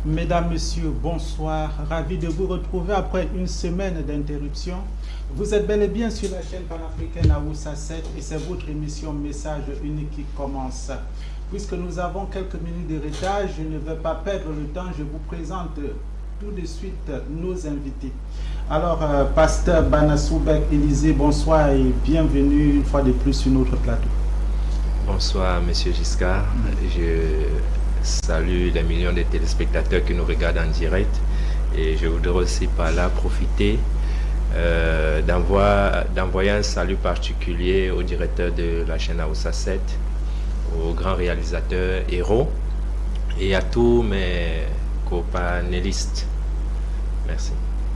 Mesdames, Messieurs, bonsoir. Ravi de vous retrouver après une semaine d'interruption. Vous êtes bel et bien sur la chaîne panafricaine Aoussa 7 et c'est votre émission Message unique qui commence. Puisque nous avons quelques minutes de retard, je ne vais pas perdre le temps, je vous présente tout de suite nos invités. Alors, Pasteur Banasoubek Élysée, bonsoir et bienvenue une fois de plus sur notre plateau. Bonsoir, Monsieur Giscard. Je salue les millions de téléspectateurs qui nous regardent en direct et je voudrais aussi par là profiter d'envoyer un salut particulier au directeur de la chaîne Aoussa 7, au grand réalisateur Héros et à tous mes copanélistes. Merci.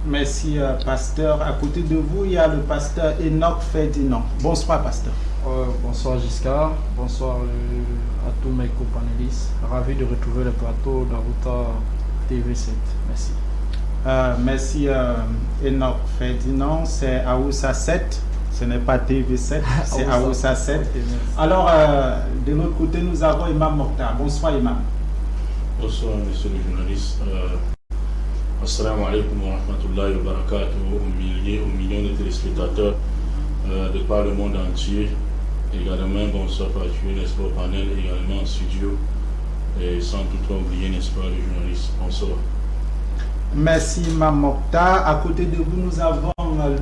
Merci, pasteur. À côté de vous, il y a le pasteur Enoch Ferdinand. Bonsoir, pasteur. Bonsoir Giscard, bonsoir à tous mes copanélistes. Ravi de retrouver le plateau d'Aruta TV7. Merci. Merci Enoch Ferdinand. C'est Aoussa 7. Ce n'est pas TV7, c'est Aoussa 7. Alors, de l'autre côté, nous avons Imam Mokhtar. Bonsoir, Imam. Bonsoir, monsieur le journaliste. Assalamu alaikum wa rahmatullahi wa barakatuh aux millions de téléspectateurs de par le monde entier. Également, bonsoir particulier, n'est-ce pas, au panel, également en studio. Et sans toutefois oublier, n'est-ce pas, les journalistes. Bonsoir. Merci, Imam Mokhtar. À côté de vous, nous avons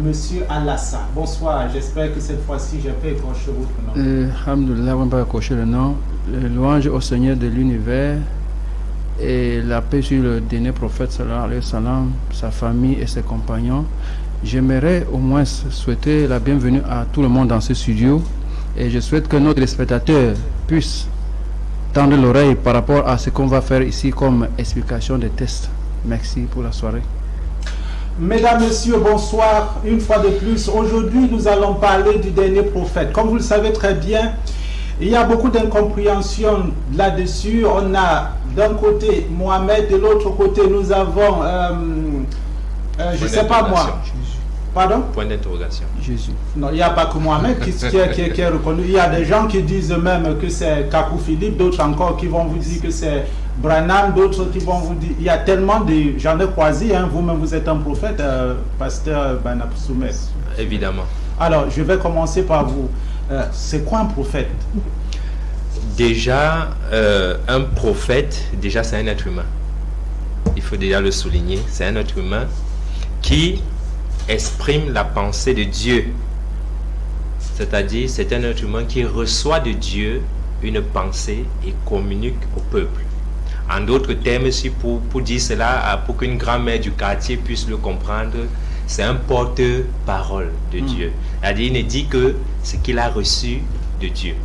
monsieur Alassa. Bonsoir, j'espère que cette fois-ci, j'ai pas écorché votre nom. Alhamdoulilah, on va pas écorcher le nom. Louange au Seigneur de l'univers et la paix sur le dernier prophète, sallallahu alayhi wa sallam, sa famille et ses compagnons. J'aimerais au moins souhaiter la bienvenue à tout le monde dans ce studio et je souhaite que nos téléspectateurs puissent tendre l'oreille par rapport à ce qu'on va faire ici comme explication des tests. Merci pour la soirée. Mesdames, Messieurs, bonsoir. Une fois de plus, aujourd'hui nous allons parler du dernier prophète. Comme vous le savez très bien, il y a beaucoup d'incompréhension là-dessus. On a d'un côté Mohamed, de l'autre côté nous avons, je ne sais pas moi. Pardon? Point d'interrogation. Jésus. Non, il n'y a pas que Mohamed qui est reconnu. Il y a des gens qui disent même que c'est Kakou Philippe, d'autres encore qui vont vous dire que c'est Branham, d'autres qui vont vous dire. Il y a tellement de. J'en ai croisé, hein, vous-même vous êtes un prophète, pasteur Banasoubek. Évidemment. Alors, je vais commencer par vous. C'est quoi un prophète? Déjà, un prophète, déjà c'est un être humain. Il faut déjà le souligner. C'est un être humain qui exprime la pensée de Dieu. C'est-à-dire, c'est un être humain qui reçoit de Dieu une pensée et communique au peuple. En d'autres termes, aussi pour dire cela, pour qu'une grand-mère du quartier puisse le comprendre, c'est un porte-parole de Dieu. C'est-à-dire, il ne dit que ce qu'il a reçu de Dieu.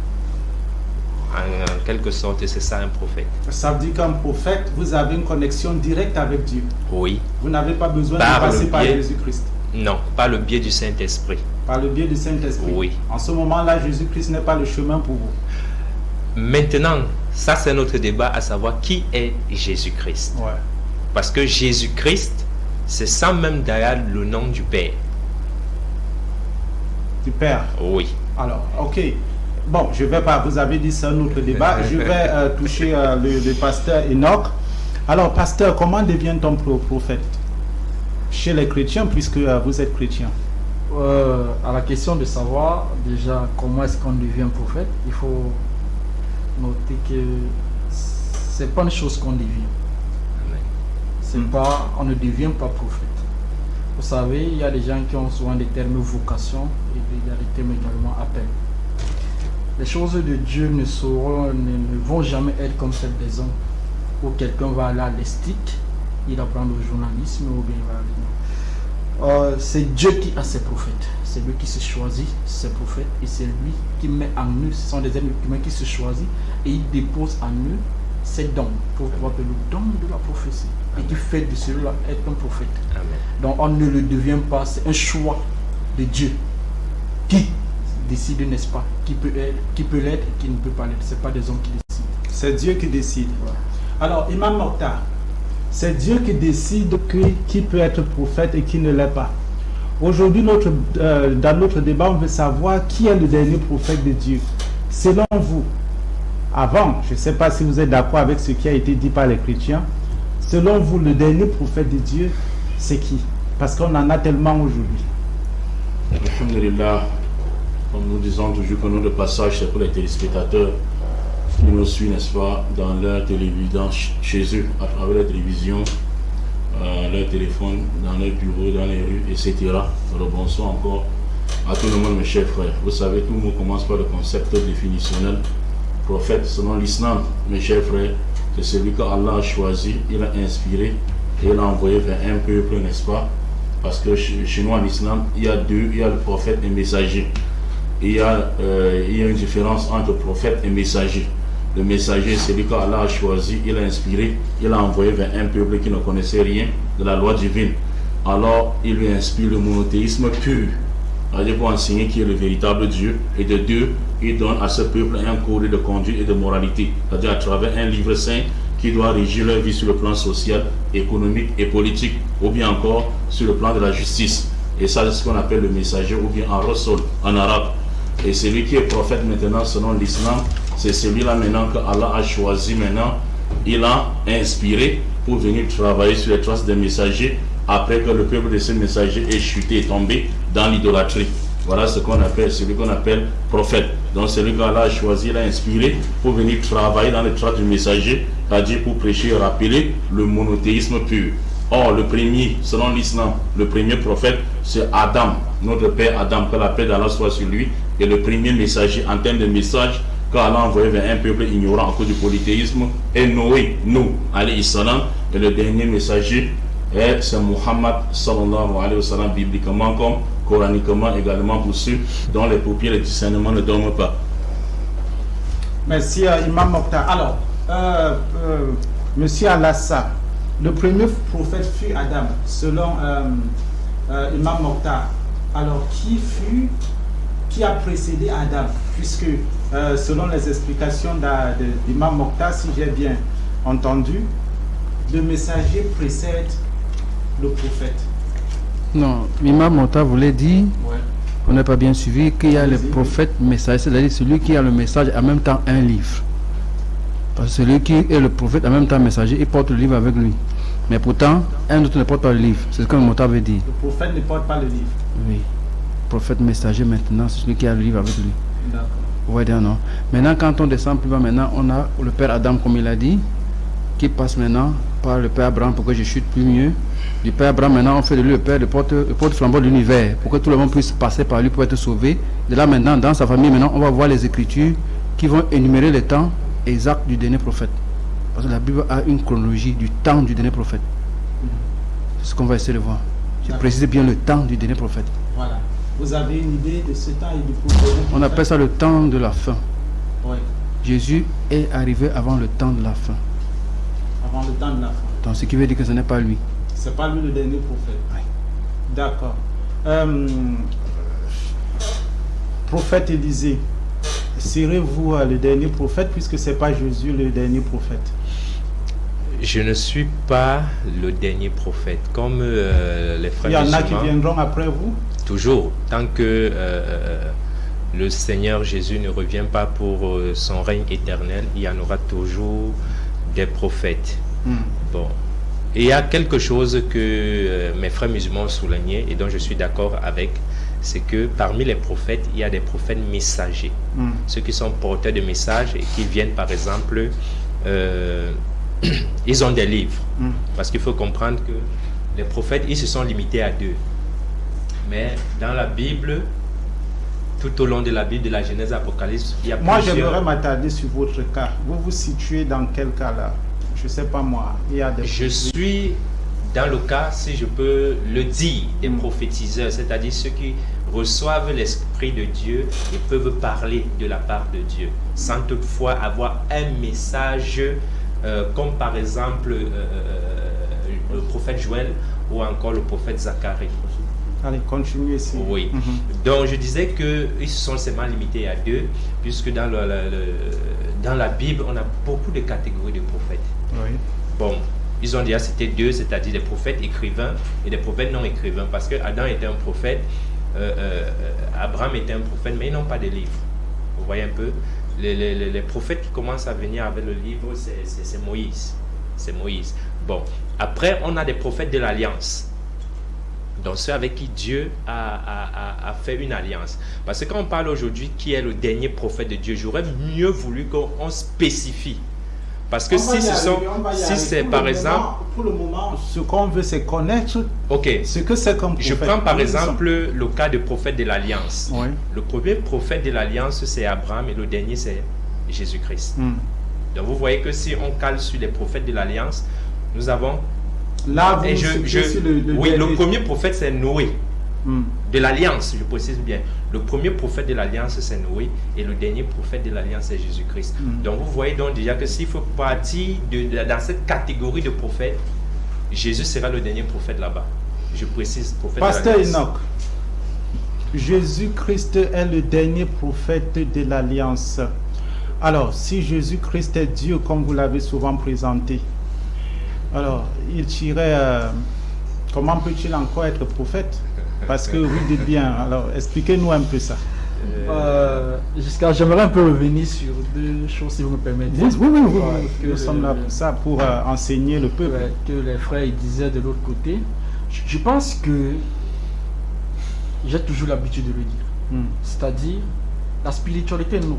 En quelque sorte, c'est ça un prophète. Ça veut dire qu'un prophète, vous avez une connexion directe avec Dieu. Oui. Vous n'avez pas besoin de passer par Jésus-Christ. Non, par le biais du Saint-Esprit. Par le biais du Saint-Esprit. Oui. En ce moment-là, Jésus-Christ n'est pas le chemin pour vous. Maintenant, ça c'est notre débat, à savoir qui est Jésus-Christ. Ouais. Parce que Jésus-Christ, c'est sans même d'ailleurs le nom du Père. Du Père? Oui. Alors, ok. Bon, je vais pas, vous avez dit c'est un autre débat. Je vais toucher le pasteur Enoch. Alors, pasteur, comment devient-on prophète chez les chrétiens, puisque vous êtes chrétien? À la question de savoir déjà comment est-ce qu'on devient prophète, il faut noter que c'est pas une chose qu'on devient. C'est pas, on ne devient pas prophète. Vous savez, il y a des gens qui ont souvent des termes vocation et il y a des termes également appel. Les choses de Dieu ne vont jamais être comme celles des hommes, où quelqu'un va aller à l'estique, il apprend le journalisme ou bien il va aller. C'est Dieu qui a ses prophètes, c'est lui qui se choisit ses prophètes et c'est lui qui met en eux, ce sont des êtres humains qui se choisissent et il dépose en eux ses dons, pour pouvoir le don de la prophétie. Amen. Et qui fait de celui-là être un prophète. Amen. Donc on ne le devient pas, c'est un choix de Dieu qui décide, n'est-ce pas, qui peut l'être et qui ne peut pas l'être. Ce n'est pas des hommes qui décident. C'est Dieu qui décide. Ouais. Alors, Imam Mokhtar, c'est Dieu qui décide qui peut être prophète et qui ne l'est pas. Aujourd'hui, dans notre débat, on veut savoir qui est le dernier prophète de Dieu. Selon vous, avant, je ne sais pas si vous êtes d'accord avec ce qui a été dit par les chrétiens, selon vous, le dernier prophète de Dieu, c'est qui? Parce qu'on en a tellement aujourd'hui. Alhamdulillah, comme nous disons toujours que notre passage, c'est pour les téléspectateurs qui nous suivent, n'est-ce pas, dans leur télévision, chez eux, à travers la télévision, leur téléphone, dans leur bureau, dans les rues, etc. Alors bonsoir encore à tout le monde, mes chers frères. Vous savez, tout le monde commence par le concept définitionnel. Prophète, selon l'islam, mes chers frères, c'est celui qu'Allah a choisi, il a inspiré et il a envoyé vers un peuple, n'est-ce pas? Parce que chez nous, en islam, il y a deux, il y a le prophète et le messager. Il y a une différence entre prophète et messager. Le messager, c'est celui qu'Allah a choisi, il a inspiré, il a envoyé vers un peuple qui ne connaissait rien de la loi divine. Alors, il lui inspire le monothéisme pur, c'est-à-dire pour enseigner qui est le véritable Dieu. Et de deux, il donne à ce peuple un code de conduite et de moralité, c'est-à-dire à travers un livre saint qui doit régir leur vie sur le plan social, économique et politique, ou bien encore sur le plan de la justice. Et ça, c'est ce qu'on appelle le messager, ou bien en rasul, en arabe. Et celui qui est prophète maintenant, selon l'islam, c'est celui-là maintenant que Allah a choisi maintenant, il a inspiré pour venir travailler sur les traces des messagers après que le peuple de ces messagers est chuté et tombé dans l'idolâtrie. Voilà ce qu'on appelle, celui qu'on appelle prophète. Donc celui qu'Allah a choisi, il a inspiré pour venir travailler dans les traces du messager, c'est-à-dire pour prêcher et rappeler le monothéisme pur. Or, le premier, selon l'islam, le premier prophète, c'est Adam, notre père Adam, que la paix d'Allah soit sur lui, et le premier messager en termes de message qu'Allah a envoyé vers un peuple ignorant à cause du polythéisme est Noé, alayhi salam, et le dernier messager c'est Muhammad sallallahu alayhi wa sallam, bibliquement comme coraniquement également pour ceux dont les paupières et le discernement ne dorment pas. Merci Imam Mokhtar. Alors, Monsieur Alassa, le premier prophète fut Adam, selon Imam Mokhtar. Alors, qui a précédé Adam? Puisque, selon les explications d'Imam Mokhtar, si j'ai bien entendu, le messager précède le prophète. Non, Imam Mokhtar voulait dire, on n'a pas bien suivi, qu'il y a le prophète messager, c'est-à-dire celui qui a le message en même temps un livre. Parce que celui qui est le prophète en même temps messager, il porte le livre avec lui. Mais pourtant, un autre ne porte pas le livre. C'est ce que Mokhtar veut dire. Le prophète ne porte pas le livre. Oui. Prophète messager maintenant, c'est celui qui a le livre avec lui. D'accord. Vous voyez, non. Maintenant, quand on descend plus bas, maintenant, on a le père Adam, comme il a dit, qui passe maintenant par le père Abraham pour que je chute plus mieux. Du père Abraham, maintenant, on fait de lui le père, le porte-flambeau de l'univers, pour que tout le monde puisse passer par lui pour être sauvé. De là, maintenant, dans sa famille, maintenant, on va voir les Écritures qui vont énumérer les temps exacts du dernier prophète. Parce que la Bible a une chronologie du temps du dernier prophète. C'est ce qu'on va essayer de voir. Je précise bien le temps du dernier prophète. Voilà. Vous avez une idée de ce temps et du prophète? On appelle ça le temps de la fin. Oui. Jésus est arrivé avant le temps de la fin. Avant le temps de la fin. Donc, ce qui veut dire que ce n'est pas lui. C'est pas lui le dernier prophète. Oui. D'accord. Prophète Élisée, serez-vous le dernier prophète puisque c'est pas Jésus le dernier prophète? Je ne suis pas le dernier prophète. Comme les frères Il y en a qui musulmans, viendront après vous? toujours, tant que le Seigneur Jésus ne revient pas pour son règne éternel, il y en aura toujours des prophètes. Bon. Et il y a quelque chose que mes frères musulmans ont souligné et dont je suis d'accord avec, c'est que parmi les prophètes, il y a des prophètes messagers. Ceux qui sont porteurs de messages et qui viennent, par exemple, ils ont des livres. Parce qu'il faut comprendre que les prophètes, ils se sont limités à deux. Mais dans la Bible, tout au long de la Bible, de la Genèse à l'Apocalypse, il y a Moi, plusieurs... j'aimerais m'attarder sur votre cas. Vous vous situez dans quel cas là? Je ne sais pas moi. Il y a des... Je suis dans le cas, si je peux le dire, des prophétiseurs, c'est-à-dire ceux qui reçoivent l'Esprit de Dieu et peuvent parler de la part de Dieu, sans toutefois avoir un message comme par exemple le prophète Joël ou encore le prophète Zacharie. Allez, continuez ici. Oui. Donc je disais qu'ils se sont seulement limités à deux, puisque dans la Bible, on a beaucoup de catégories de prophètes. Oui. Bon, ils ont déjà cité deux, c'est-à-dire des prophètes écrivains et des prophètes non écrivains, parce que Adam était un prophète, Abraham était un prophète, mais ils n'ont pas de livre. Vous voyez un peu, les prophètes qui commencent à venir avec le livre, c'est Moïse. c'est Moïse. Bon, après, on a des prophètes de l'Alliance. Donc ceux avec qui Dieu a fait une alliance. Parce que quand on parle aujourd'hui qui est le dernier prophète de Dieu, j'aurais mieux voulu qu'on spécifie. Parce que si c'est par exemple... Pour le moment, ce qu'on veut, c'est connaître ce que c'est comme prophète. Je prends par exemple le cas de prophète de l'Alliance. Oui. Le premier prophète de l'Alliance, c'est Abraham et le dernier, c'est Jésus-Christ. Donc vous voyez que si on cale sur les prophètes de l'Alliance, nous avons... Là, vous le premier prophète, c'est Noé. De l'Alliance, je précise bien. Le premier prophète de l'Alliance, c'est Noé. Et le dernier prophète de l'Alliance, c'est Jésus-Christ. Donc vous voyez donc déjà que s'il faut partir dans cette catégorie de prophètes, Jésus sera le dernier prophète là-bas. Je précise, prophète Pasteur de l'Alliance. Enoch, Jésus-Christ est le dernier prophète de l'Alliance. Alors, si Jésus-Christ est Dieu, comme vous l'avez souvent présenté, alors, il tirait... comment peut-il encore être prophète? Parce que vous dites bien. Alors, expliquez-nous un peu ça. J'aimerais un peu revenir sur deux choses, si vous me permettez. Oui. Nous sommes là pour ça, pour enseigner le peuple. Que les frères disaient de l'autre côté. Je pense que j'ai toujours l'habitude de le dire. C'est-à-dire, la spiritualité est noble.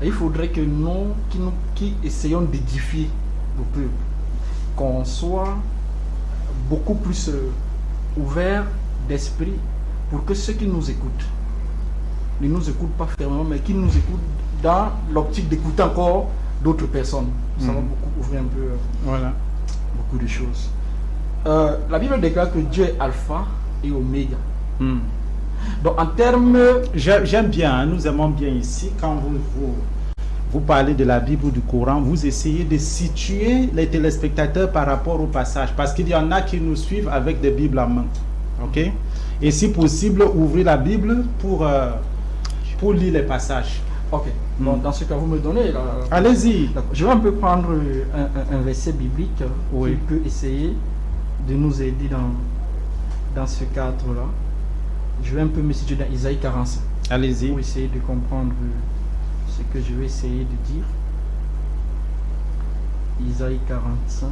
Et il faudrait que nous, qui essayons d'édifier le peuple, qu'on soit beaucoup plus ouvert d'esprit pour que ceux qui nous écoutent ne nous écoutent pas fermement, mais qui nous écoutent dans l'optique d'écouter encore d'autres personnes. Ça va beaucoup ouvrir un peu beaucoup de choses. La Bible déclare que Dieu est alpha et oméga. Donc en termes... J'aime bien, nous aimons bien ici, quand vous parlez de la Bible ou du Coran, vous essayez de situer les téléspectateurs par rapport au passage. Parce qu'il y en a qui nous suivent avec des Bibles en main. Ok? Et si possible, ouvrez la Bible pour lire les passages. Ok. Bon, dans ce cas, vous me donnez... Allez-y. Je vais un peu prendre un verset biblique qui peut essayer de nous aider dans ce cadre-là. Je vais un peu me situer dans Isaïe 45. Allez-y. Pour essayer de comprendre ce que je vais essayer de dire. Isaïe 45.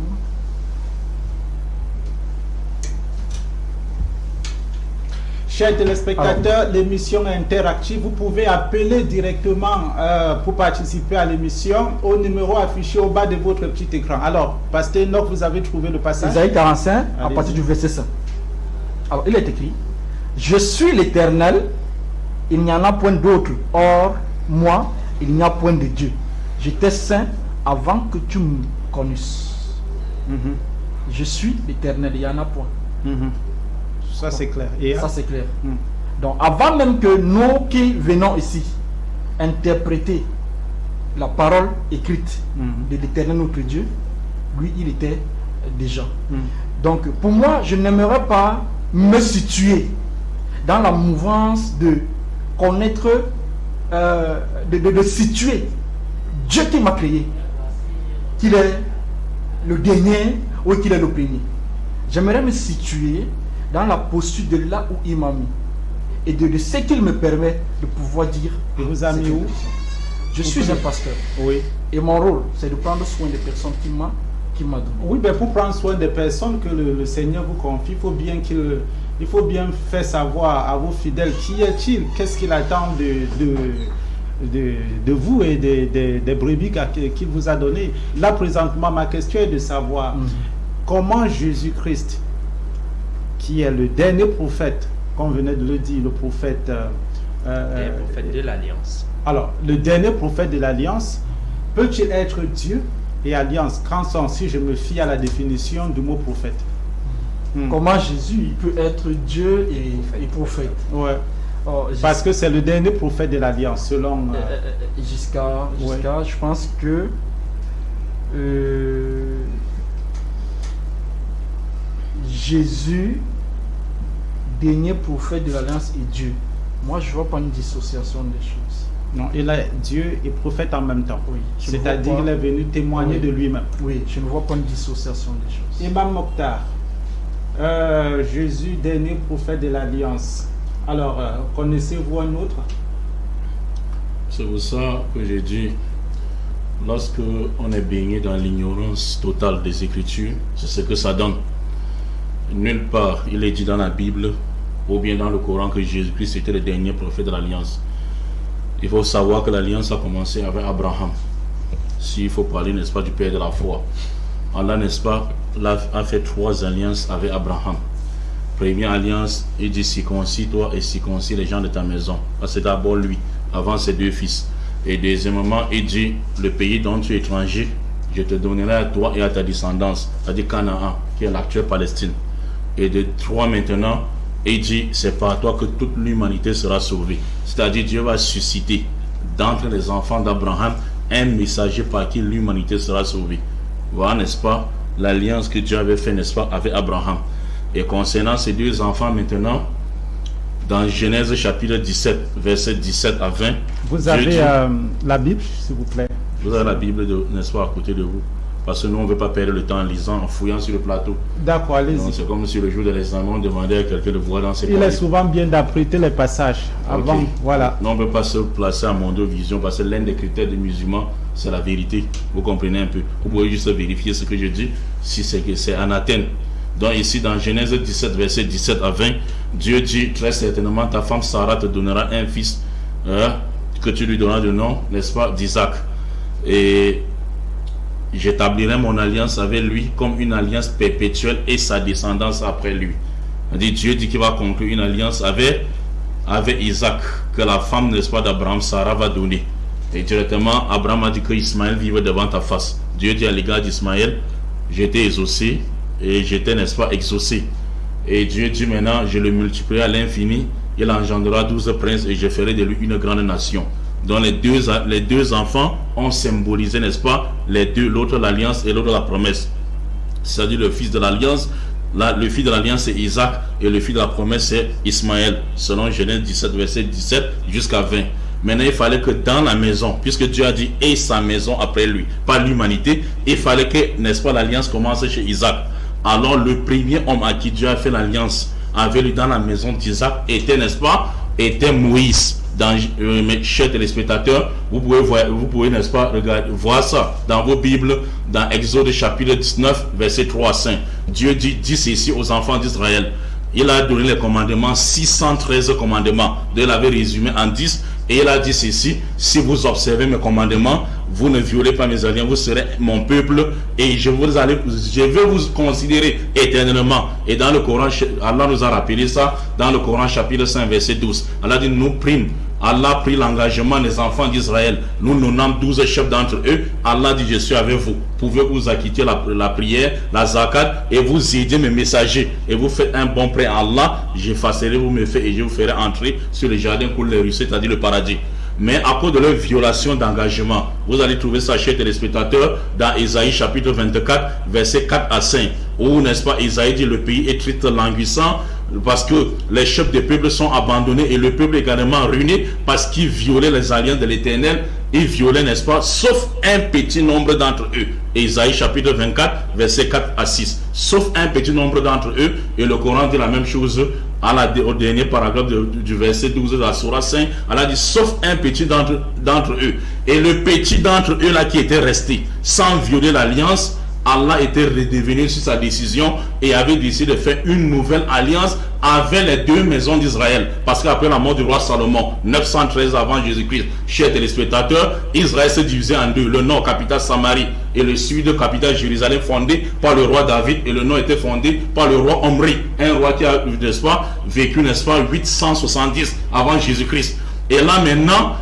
Chers téléspectateurs, l'émission est interactive. Vous pouvez appeler directement pour participer à l'émission au numéro affiché au bas de votre petit écran. Alors, Pasteur Enoch, vous avez trouvé le passage? Isaïe 45, à partir du verset 5. Alors, il est écrit: je suis l'Éternel, il n'y en a point d'autre. Or, moi, il n'y a point de Dieu. J'étais saint avant que tu me connusses. Je suis l'Éternel, il n'y en a point. Ça c'est clair. Et ça c'est clair. Donc avant même que nous qui venons ici interpréter la parole écrite de l'Éternel notre Dieu, lui il était déjà. Donc pour moi, je n'aimerais pas me situer dans la mouvance de connaître, de situer Dieu qui m'a créé, qu'il est le dernier ou qu'il est le premier. J'aimerais me situer dans la posture de là où il m'a mis et de ce qu'il me permet de pouvoir dire. Et vous avez mis où? Je suis un pasteur. Oui. Et mon rôle, c'est de prendre soin des personnes qui m'a donné. Oui, mais pour prendre soin des personnes que le Seigneur vous confie, il faut bien faire savoir à vos fidèles qui est-il, qu'est-ce qu'il attend de vous et des brebis qu'il vous a donné. Là, présentement, ma question est de savoir comment Jésus-Christ, qui est le dernier prophète, comme venait de le dire, le prophète de l'Alliance. Alors, le dernier prophète de l'Alliance, peut-il être Dieu et Alliance, si je me fie à la définition du mot prophète? Comment Jésus peut être Dieu et prophète? Ouais. Parce que c'est le dernier prophète de l'Alliance, selon... Jusqu'à je pense que... Jésus, dernier prophète de l'Alliance, est Dieu. Moi, je ne vois pas une dissociation des choses. Non, il est Dieu et prophète en même temps. Oui. C'est-à-dire qu'il est venu témoigner de lui-même. Oui, je ne vois pas une dissociation des choses. Imam Mokhtar, Jésus, dernier prophète de l'Alliance. Alors, connaissez-vous un autre? C'est pour ça que j'ai dit, lorsque on est baigné dans l'ignorance totale des Écritures, c'est ce que ça donne. Nulle part il est dit dans la Bible ou bien dans le Coran que Jésus-Christ était le dernier prophète de l'Alliance. Il faut savoir que l'Alliance a commencé avec Abraham. S'il faut parler, n'est-ce pas, du père de la foi. Allah, n'est-ce pas, a fait 3 alliances avec Abraham. Première alliance, il dit circoncis-toi et circoncis les gens de ta maison. C'est d'abord lui, avant ses 2 fils. Et deuxièmement, il dit, le pays dont tu es étranger, je te donnerai à toi et à ta descendance, c'est-à-dire Canaan, qui est l'actuelle Palestine. Et de 3 maintenant, il dit, c'est par toi que toute l'humanité sera sauvée. C'est-à-dire, Dieu va susciter d'entre les enfants d'Abraham un messager par qui l'humanité sera sauvée. Voilà, n'est-ce pas, l'alliance que Dieu avait fait, n'est-ce pas, avec Abraham. Et concernant ces 2 enfants maintenant, dans Genèse chapitre 17, verset 17 à 20. Vous avez la Bible, s'il vous plaît. Vous avez la Bible, n'est-ce pas, à côté de vous. Parce que nous, on ne veut pas perdre le temps en lisant, en fouillant sur le plateau. D'accord, allez-y. C'est comme si le jour de l'examen, on demandait à quelqu'un de voir dans ses Il est souvent bien d'apprêter les passages avant. Okay. Voilà. Non, on ne peut pas se placer à Mondovision parce que l'un des critères des musulmans, c'est la vérité. Vous comprenez un peu. Vous pouvez juste vérifier ce que je dis, si c'est que c'est anathème. Donc ici, dans Genèse 17, verset 17 à 20, Dieu dit, très certainement, ta femme Sarah te donnera un fils que tu lui donneras de nom, n'est-ce pas, d'Isaac. Et j'établirai mon alliance avec lui comme une alliance perpétuelle et sa descendance après lui. Dieu dit qu'il va conclure une alliance avec Isaac, que la femme, n'est-ce pas, d'Abraham, Sarah, va donner. Et directement, Abraham a dit que Ismaël vive devant ta face. Dieu dit à l'égard d'Ismaël, j'étais exaucé et j'étais, n'est-ce pas, exaucé. Et Dieu dit maintenant, je le multiplierai à l'infini, il engendrera 12 princes et je ferai de lui une grande nation. Donc les deux enfants ont symbolisé, n'est-ce pas, l'autre l'alliance et l'autre la promesse. C'est-à-dire le fils de l'alliance, le fils de l'alliance c'est Isaac et le fils de la promesse c'est Ismaël, selon Genèse 17, verset 17 jusqu'à 20. Maintenant il fallait que dans la maison, puisque Dieu a dit et sa maison après lui, pas l'humanité, il fallait que, n'est-ce pas, l'alliance commence chez Isaac. Alors le premier homme à qui Dieu a fait l'alliance avec lui dans la maison d'Isaac était, n'est-ce pas, était Moïse. Mes chers téléspectateurs, vous pouvez, n'est-ce pas, voir ça dans vos Bibles, dans Exode chapitre 19, verset 3 à 5. Dieu dit ceci aux enfants d'Israël. Il a donné les commandements, 613 commandements. Dieu l'avait résumé en 10. Et il a dit ceci, si vous observez mes commandements, vous ne violez pas mes alliances, vous serez mon peuple et je vais vous considérer éternellement. Et dans le Coran, Allah nous a rappelé ça, dans le Coran chapitre 5, verset 12. Allah dit, nous prîmes. Allah a pris l'engagement des enfants d'Israël. Nous nommons 12 chefs d'entre eux. Allah dit, je suis avec vous. Pouvez-vous acquitter la prière, la zakat, et vous aider mes messagers. Et vous faites un bon prêt à Allah. J'effacerai vos méfaits et je vous ferai entrer sur le jardin pour les rues, c'est-à-dire le paradis. Mais à cause de leur violation d'engagement, vous allez trouver ça, chers téléspectateurs, dans Ésaïe chapitre 24, versets 4 à 5. Où, n'est-ce pas, Ésaïe dit, le pays est très languissant, parce que les chefs des peuples sont abandonnés et le peuple également ruiné parce qu'ils violaient les alliances de l'Éternel. Ils violaient, n'est-ce pas, sauf un petit nombre d'entre eux. Ésaïe chapitre 24, versets 4 à 6. Sauf un petit nombre d'entre eux. Et le Coran dit la même chose au dernier paragraphe du verset 12 de la Sourate 5. Allah dit, sauf un petit d'entre eux. Et le petit d'entre eux là qui était resté sans violer l'alliance, Allah était redevenu sur sa décision et avait décidé de faire une nouvelle alliance avec les 2 maisons d'Israël. Parce qu'après la mort du roi Salomon, 913 avant Jésus-Christ, chers téléspectateurs, Israël s'est divisé en 2. Le nord, capitale Samarie, et le sud, capitale Jérusalem, fondé par le roi David. Et le nord était fondé par le roi Omri, un roi qui a, n'est-ce pas, vécu, n'est-ce pas, 870 avant Jésus-Christ. Et là maintenant,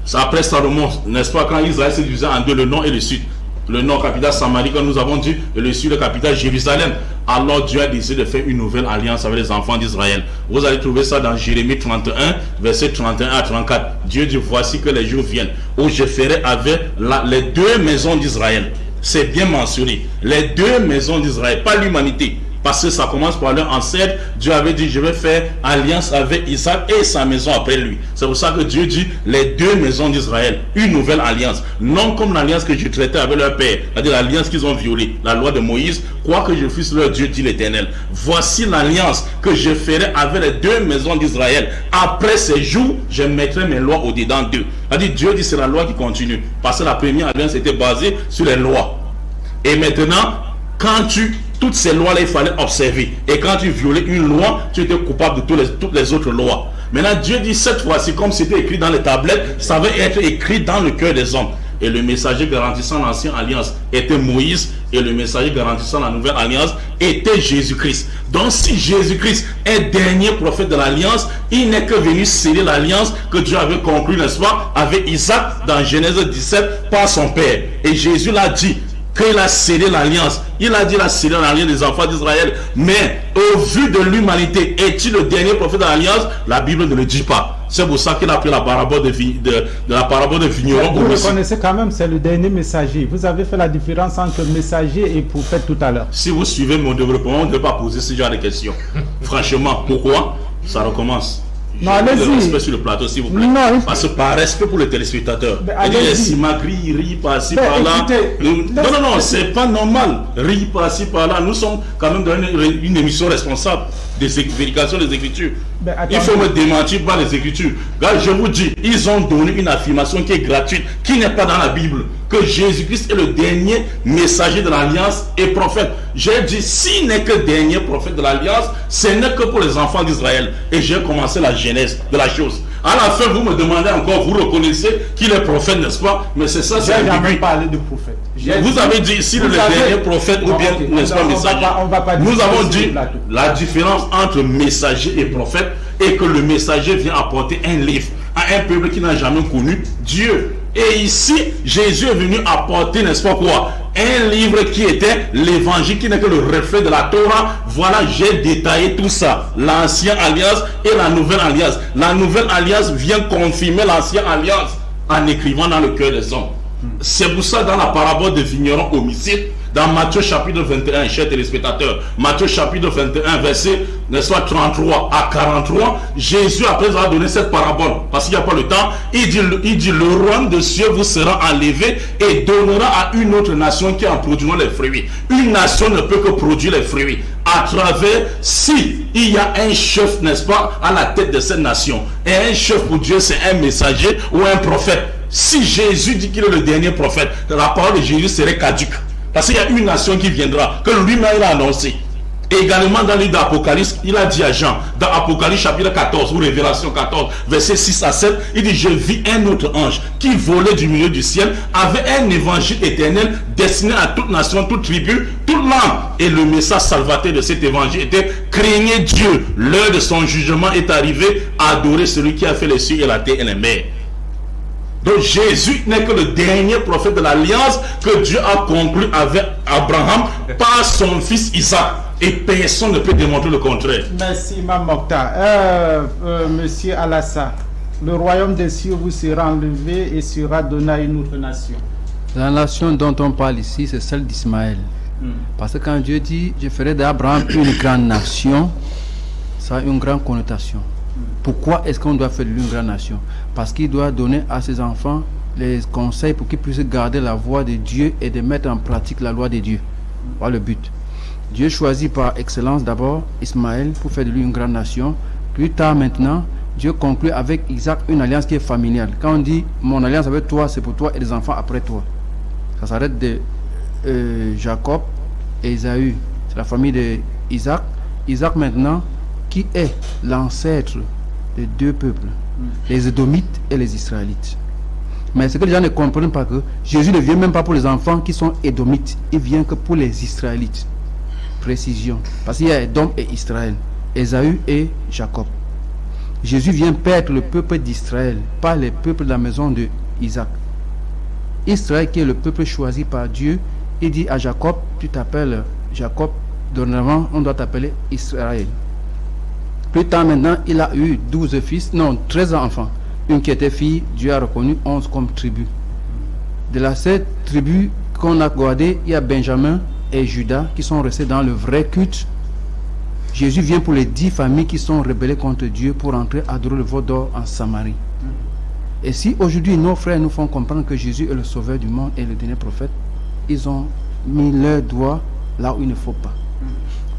c'est après Salomon, n'est-ce pas, quand Israël s'est divisé en 2, le nord et le sud. Le nord, capitale Samarie, comme nous avons dit, et le sud, capitale Jérusalem. Alors Dieu a décidé de faire une nouvelle alliance avec les enfants d'Israël. Vous allez trouver ça dans Jérémie 31, verset 31 à 34. Dieu dit, voici que les jours viennent où je ferai avec les 2 maisons d'Israël. C'est bien mentionné. Les 2 maisons d'Israël, pas l'humanité. Parce que ça commence par leur ancêtre. Dieu avait dit, je vais faire alliance avec Isaac et sa maison après lui. C'est pour ça que Dieu dit, les deux maisons d'Israël, une nouvelle alliance. Non comme l'alliance que je traitais avec leur père, c'est-à-dire l'alliance qu'ils ont violée, la loi de Moïse, quoique je fusse leur Dieu, dit l'Éternel. Voici l'alliance que je ferai avec les deux maisons d'Israël. Après ces jours, je mettrai mes lois au-dedans d'eux. C'est-à-dire, Dieu dit, c'est la loi qui continue. Parce que la première alliance était basée sur les lois. Et maintenant, toutes ces lois-là, il fallait observer. Et quand tu violais une loi, tu étais coupable de toutes les autres lois. Maintenant, Dieu dit, cette fois-ci, comme c'était écrit dans les tablettes, ça va être écrit dans le cœur des hommes. Et le messager garantissant l'ancienne alliance était Moïse, et le messager garantissant la nouvelle alliance était Jésus-Christ. Donc si Jésus-Christ est dernier prophète de l'alliance, il n'est que venu sceller l'alliance que Dieu avait conclue, n'est-ce pas, avec Isaac dans Genèse 17 par son père. Et Jésus l'a dit, qu'il a scellé l'alliance. Il a dit qu'il a scellé l'alliance des enfants d'Israël. Mais au vu de l'humanité, est-il le dernier prophète de l'alliance? La Bible ne le dit pas. C'est pour ça qu'il a pris la parabole de la parabole de vigneron. Vous reconnaissez quand même, c'est le dernier messager. Vous avez fait la différence entre messager et prophète tout à l'heure. Si vous suivez mon développement, on ne peut pas poser ce genre de questions. Franchement, pourquoi? Ça recommence. Non, allez-y. Respect sur le plateau, s'il vous plaît. Non, parce que par respect pour les téléspectateurs. Allez-y. Il rit par-ci, par-là. Non, c'est pas normal. Rit par-ci, par-là. Nous sommes quand même dans une émission responsable des vérifications des Écritures. Il faut me démentir par les Écritures. Là, je vous dis, ils ont donné une affirmation qui est gratuite, qui n'est pas dans la Bible, que Jésus-Christ est le dernier messager de l'Alliance et prophète. J'ai dit, s'il n'est que dernier prophète de l'Alliance, ce n'est que pour les enfants d'Israël. Et j'ai commencé la genèse de la chose. À la fin, vous me demandez encore, vous reconnaissez qu'il est prophète, n'est-ce pas? Mais c'est ça, c'est jamais parlé de prophète. Vous avez dit ici le dernier prophète ou bien, n'est-ce pas, messager? Nous avons dit la différence entre messager et prophète est que le messager vient apporter un livre à un peuple qui n'a jamais connu Dieu. Et ici, Jésus est venu apporter, n'est-ce pas quoi? Un livre qui était l'évangile, qui n'est que le reflet de la Torah. Voilà, j'ai détaillé tout ça. L'ancienne alliance et la nouvelle alliance. La nouvelle alliance vient confirmer l'ancienne alliance en écrivant dans le cœur des hommes. C'est pour ça, dans la parabole de vigneron homicide, dans Matthieu chapitre 21, chers téléspectateurs, Matthieu chapitre 21, verset, n'est-ce pas, 33 à 43, Jésus, après avoir donné cette parabole, parce qu'il n'y a pas le temps, il dit, le royaume de cieux vous sera enlevé et donnera à une autre nation qui en produira les fruits. Une nation ne peut que produire les fruits à travers, si il y a un chef, n'est-ce pas, à la tête de cette nation. Et un chef pour Dieu, c'est un messager ou un prophète. Si Jésus dit qu'il est le dernier prophète, la parole de Jésus serait caduque. Parce qu'il y a une nation qui viendra, que lui-même a annoncé. Et également dans le livre d'Apocalypse, il a dit à Jean, dans Apocalypse chapitre 14, ou Révélation 14, versets 6 à 7, il dit, je vis un autre ange qui volait du milieu du ciel, avec un évangile éternel destiné à toute nation, toute tribu, toute langue. Et le message salvateur de cet évangile était, craignez Dieu, l'heure de son jugement est arrivée, adorez celui qui a fait les cieux et la terre et les mers. Donc Jésus n'est que le dernier prophète de l'alliance que Dieu a conclu avec Abraham par son fils Isaac. Et personne ne peut démontrer le contraire. Merci Imam Mokhtar. Monsieur Alassa, le royaume des cieux vous sera enlevé et sera donné à une autre nation. La nation dont on parle ici, c'est celle d'Ismaël. Parce que quand Dieu dit, je ferai d'Abraham une grande nation, ça a une grande connotation. Pourquoi est-ce qu'on doit faire de lui une grande nation? Parce qu'il doit donner à ses enfants les conseils pour qu'ils puissent garder la voie de Dieu et de mettre en pratique la loi de Dieu. Voilà le but. Dieu choisit par excellence d'abord Ismaël pour faire de lui une grande nation. Plus tard maintenant, Dieu conclut avec Isaac une alliance qui est familiale. Quand on dit mon alliance avec toi, c'est pour toi et les enfants après toi. Ça s'arrête de Jacob et Ésaü. C'est la famille de Isaac. Isaac maintenant, qui est l'ancêtre des deux peuples, les Édomites et les Israélites. Mais ce que les gens ne comprennent pas, que Jésus ne vient même pas pour les enfants qui sont Édomites, il vient que pour les Israélites. Précision, parce qu'il y a Édom et Israël, Ésaü et Jacob. Jésus vient perdre le peuple d'Israël, pas les peuples de la maison de Isaac. Israël, qui est le peuple choisi par Dieu, il dit à Jacob, tu t'appelles Jacob, dorénavant on doit t'appeler Israël. Plus tard maintenant, il a eu 13 enfants. Une qui était fille, Dieu a reconnu 11 comme tribus. De la 7 tribus qu'on a gardées, il y a Benjamin et Judas qui sont restés dans le vrai culte Jésus vient pour les 10 familles qui sont rebellées contre Dieu pour entrer adorer le veau d'or en Samarie. Et si aujourd'hui nos frères nous font comprendre que Jésus est le sauveur du monde et le dernier prophète, ils ont mis leurs doigts là où il ne faut pas.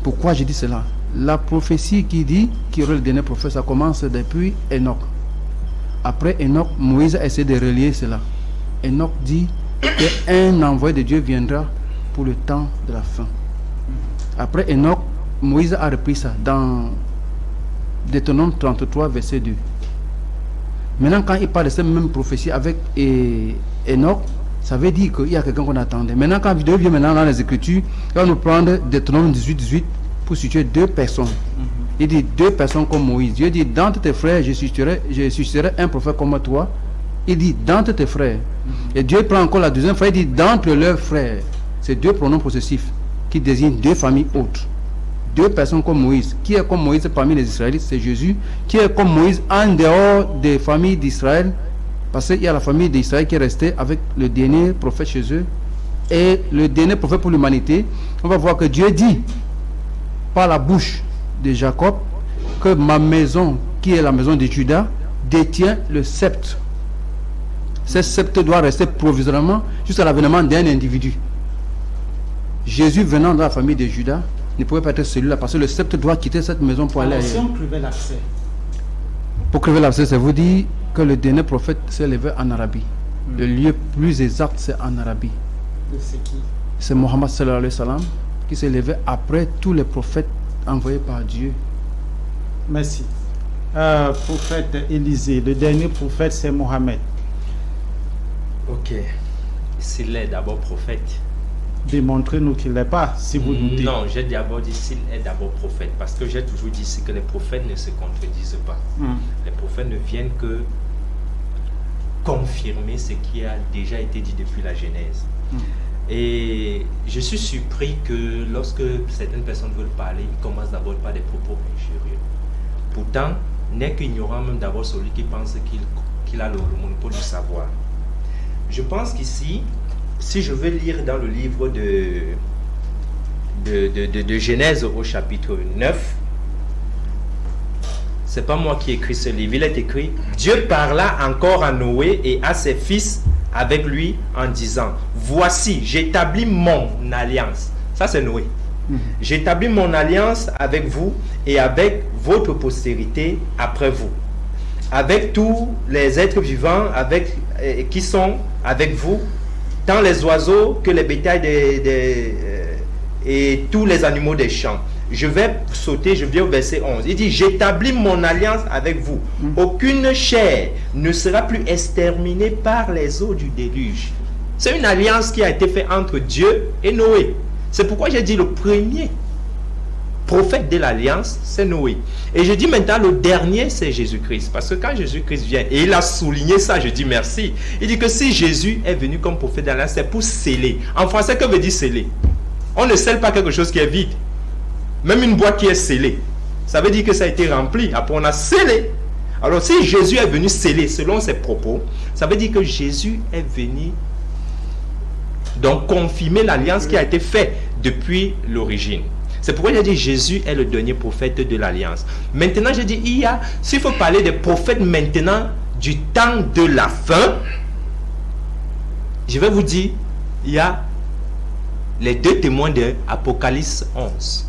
Pourquoi je dis cela? La prophétie qui dit qu'il y aura le dernier prophète, ça commence depuis Enoch. Après Enoch, Moïse a essayé de relier cela. Enoch dit qu'un envoyé de Dieu viendra pour le temps de la fin. Après Enoch, Moïse a repris ça dans Deutéronome 33, verset 2. Maintenant, quand il parle de cette même prophétie avec Enoch, ça veut dire qu'il y a quelqu'un qu'on attendait. Maintenant, quand Dieu vient maintenant dans les Écritures, il va nous prendre Deutéronome 18 pour situer 2 personnes. Il dit 2 personnes comme Moïse. Dieu dit, d'entre tes frères, je susciterai un prophète comme toi. Il dit, d'entre tes frères. Et Dieu prend encore la deuxième fois, il dit, d'entre leurs frères. C'est 2 pronoms possessifs qui désignent 2 familles autres. 2 personnes comme Moïse. Qui est comme Moïse parmi les Israélites? C'est Jésus. Qui est comme Moïse en dehors des familles d'Israël? Parce qu'il y a la famille d'Israël qui est restée avec le dernier prophète chez eux. Et le dernier prophète pour l'humanité, on va voir que Dieu dit par la bouche de Jacob que ma maison, qui est la maison de Juda, détient le sceptre. Ce sceptre doit rester provisoirement jusqu'à l'avènement d'un individu. Jésus venant dans la famille de Juda ne pouvait pas être celui-là parce que le sceptre doit quitter cette maison pour aller ailleurs. Si on crevait l'abcès. Pour crever l'abcès, ça vous dit que le dernier prophète s'est levé en Arabie. Le lieu plus exact, c'est en Arabie. C'est qui? C'est Mohammed sallallahu alayhi wa sallam qui s'est levé après tous les prophètes envoyés par Dieu. Merci. Prophète Élisée, le dernier prophète, c'est Mohammed. Ok. S'il est d'abord prophète. Démontrez-nous qu'il n'est pas, si vous nous dites. Non, j'ai d'abord dit s'il est d'abord prophète, parce que j'ai toujours dit que les prophètes ne se contredisent pas. Les prophètes ne viennent que confirmer ce qui a déjà été dit depuis la Genèse. Et je suis surpris que lorsque certaines personnes veulent parler, ils commencent d'abord par des propos injurieux. Pourtant, n'est qu'ignorant même d'abord celui qui pense qu'il a le monopole du savoir. Je pense qu'ici, si je veux lire dans le livre de Genèse au chapitre 9, c'est pas moi qui écris ce livre, il est écrit: Dieu parla encore à Noé et à ses fils avec lui en disant, voici, j'établis mon alliance. Ça c'est Noé. J'établis mon alliance avec vous et avec votre postérité après vous, avec tous les êtres vivants qui sont avec vous, tant les oiseaux que les bétails et tous les animaux des champs. Je vais sauter, je viens au verset 11. Il dit, j'établis mon alliance avec vous. Aucune chair ne sera plus exterminée par les eaux du déluge. C'est une alliance qui a été faite entre Dieu et Noé. C'est pourquoi j'ai dit le premier prophète de l'alliance, c'est Noé. Et je dis maintenant le dernier, c'est Jésus-Christ. Parce que quand Jésus-Christ vient, et il a souligné ça, je dis merci. Il dit que si Jésus est venu comme prophète de l'alliance, c'est pour sceller. En français, que veut dire sceller? On ne scelle pas quelque chose qui est vide. Même une boîte qui est scellée, ça veut dire que ça a été rempli. Après, on a scellé. Alors, si Jésus est venu sceller, selon ses propos, ça veut dire que Jésus est venu donc confirmer l'alliance qui a été faite depuis l'origine. C'est pourquoi j'ai dit Jésus est le dernier prophète de l'alliance. Maintenant, j'ai dit, s'il faut parler des prophètes maintenant du temps de la fin, je vais vous dire, il y a les 2 témoins de Apocalypse 11.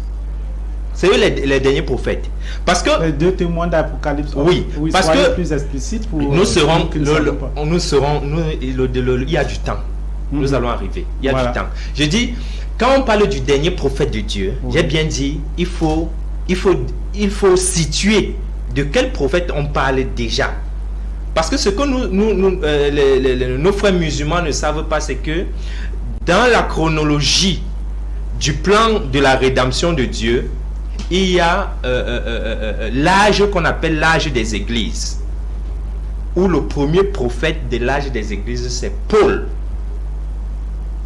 C'est eux les derniers prophètes. Parce que les 2 témoins d'Apocalypse 11. Oui, parce que plus explicite pour il y a du temps. Nous allons arriver. Il y a du temps. Je dis, quand on parle du dernier prophète de Dieu, j'ai bien dit, il faut situer de quel prophète on parle déjà. Parce que ce que nos frères musulmans ne savent pas, c'est que dans la chronologie du plan de la rédemption de Dieu, il y a l'âge qu'on appelle l'âge des églises, où le premier prophète de l'âge des églises, c'est Paul,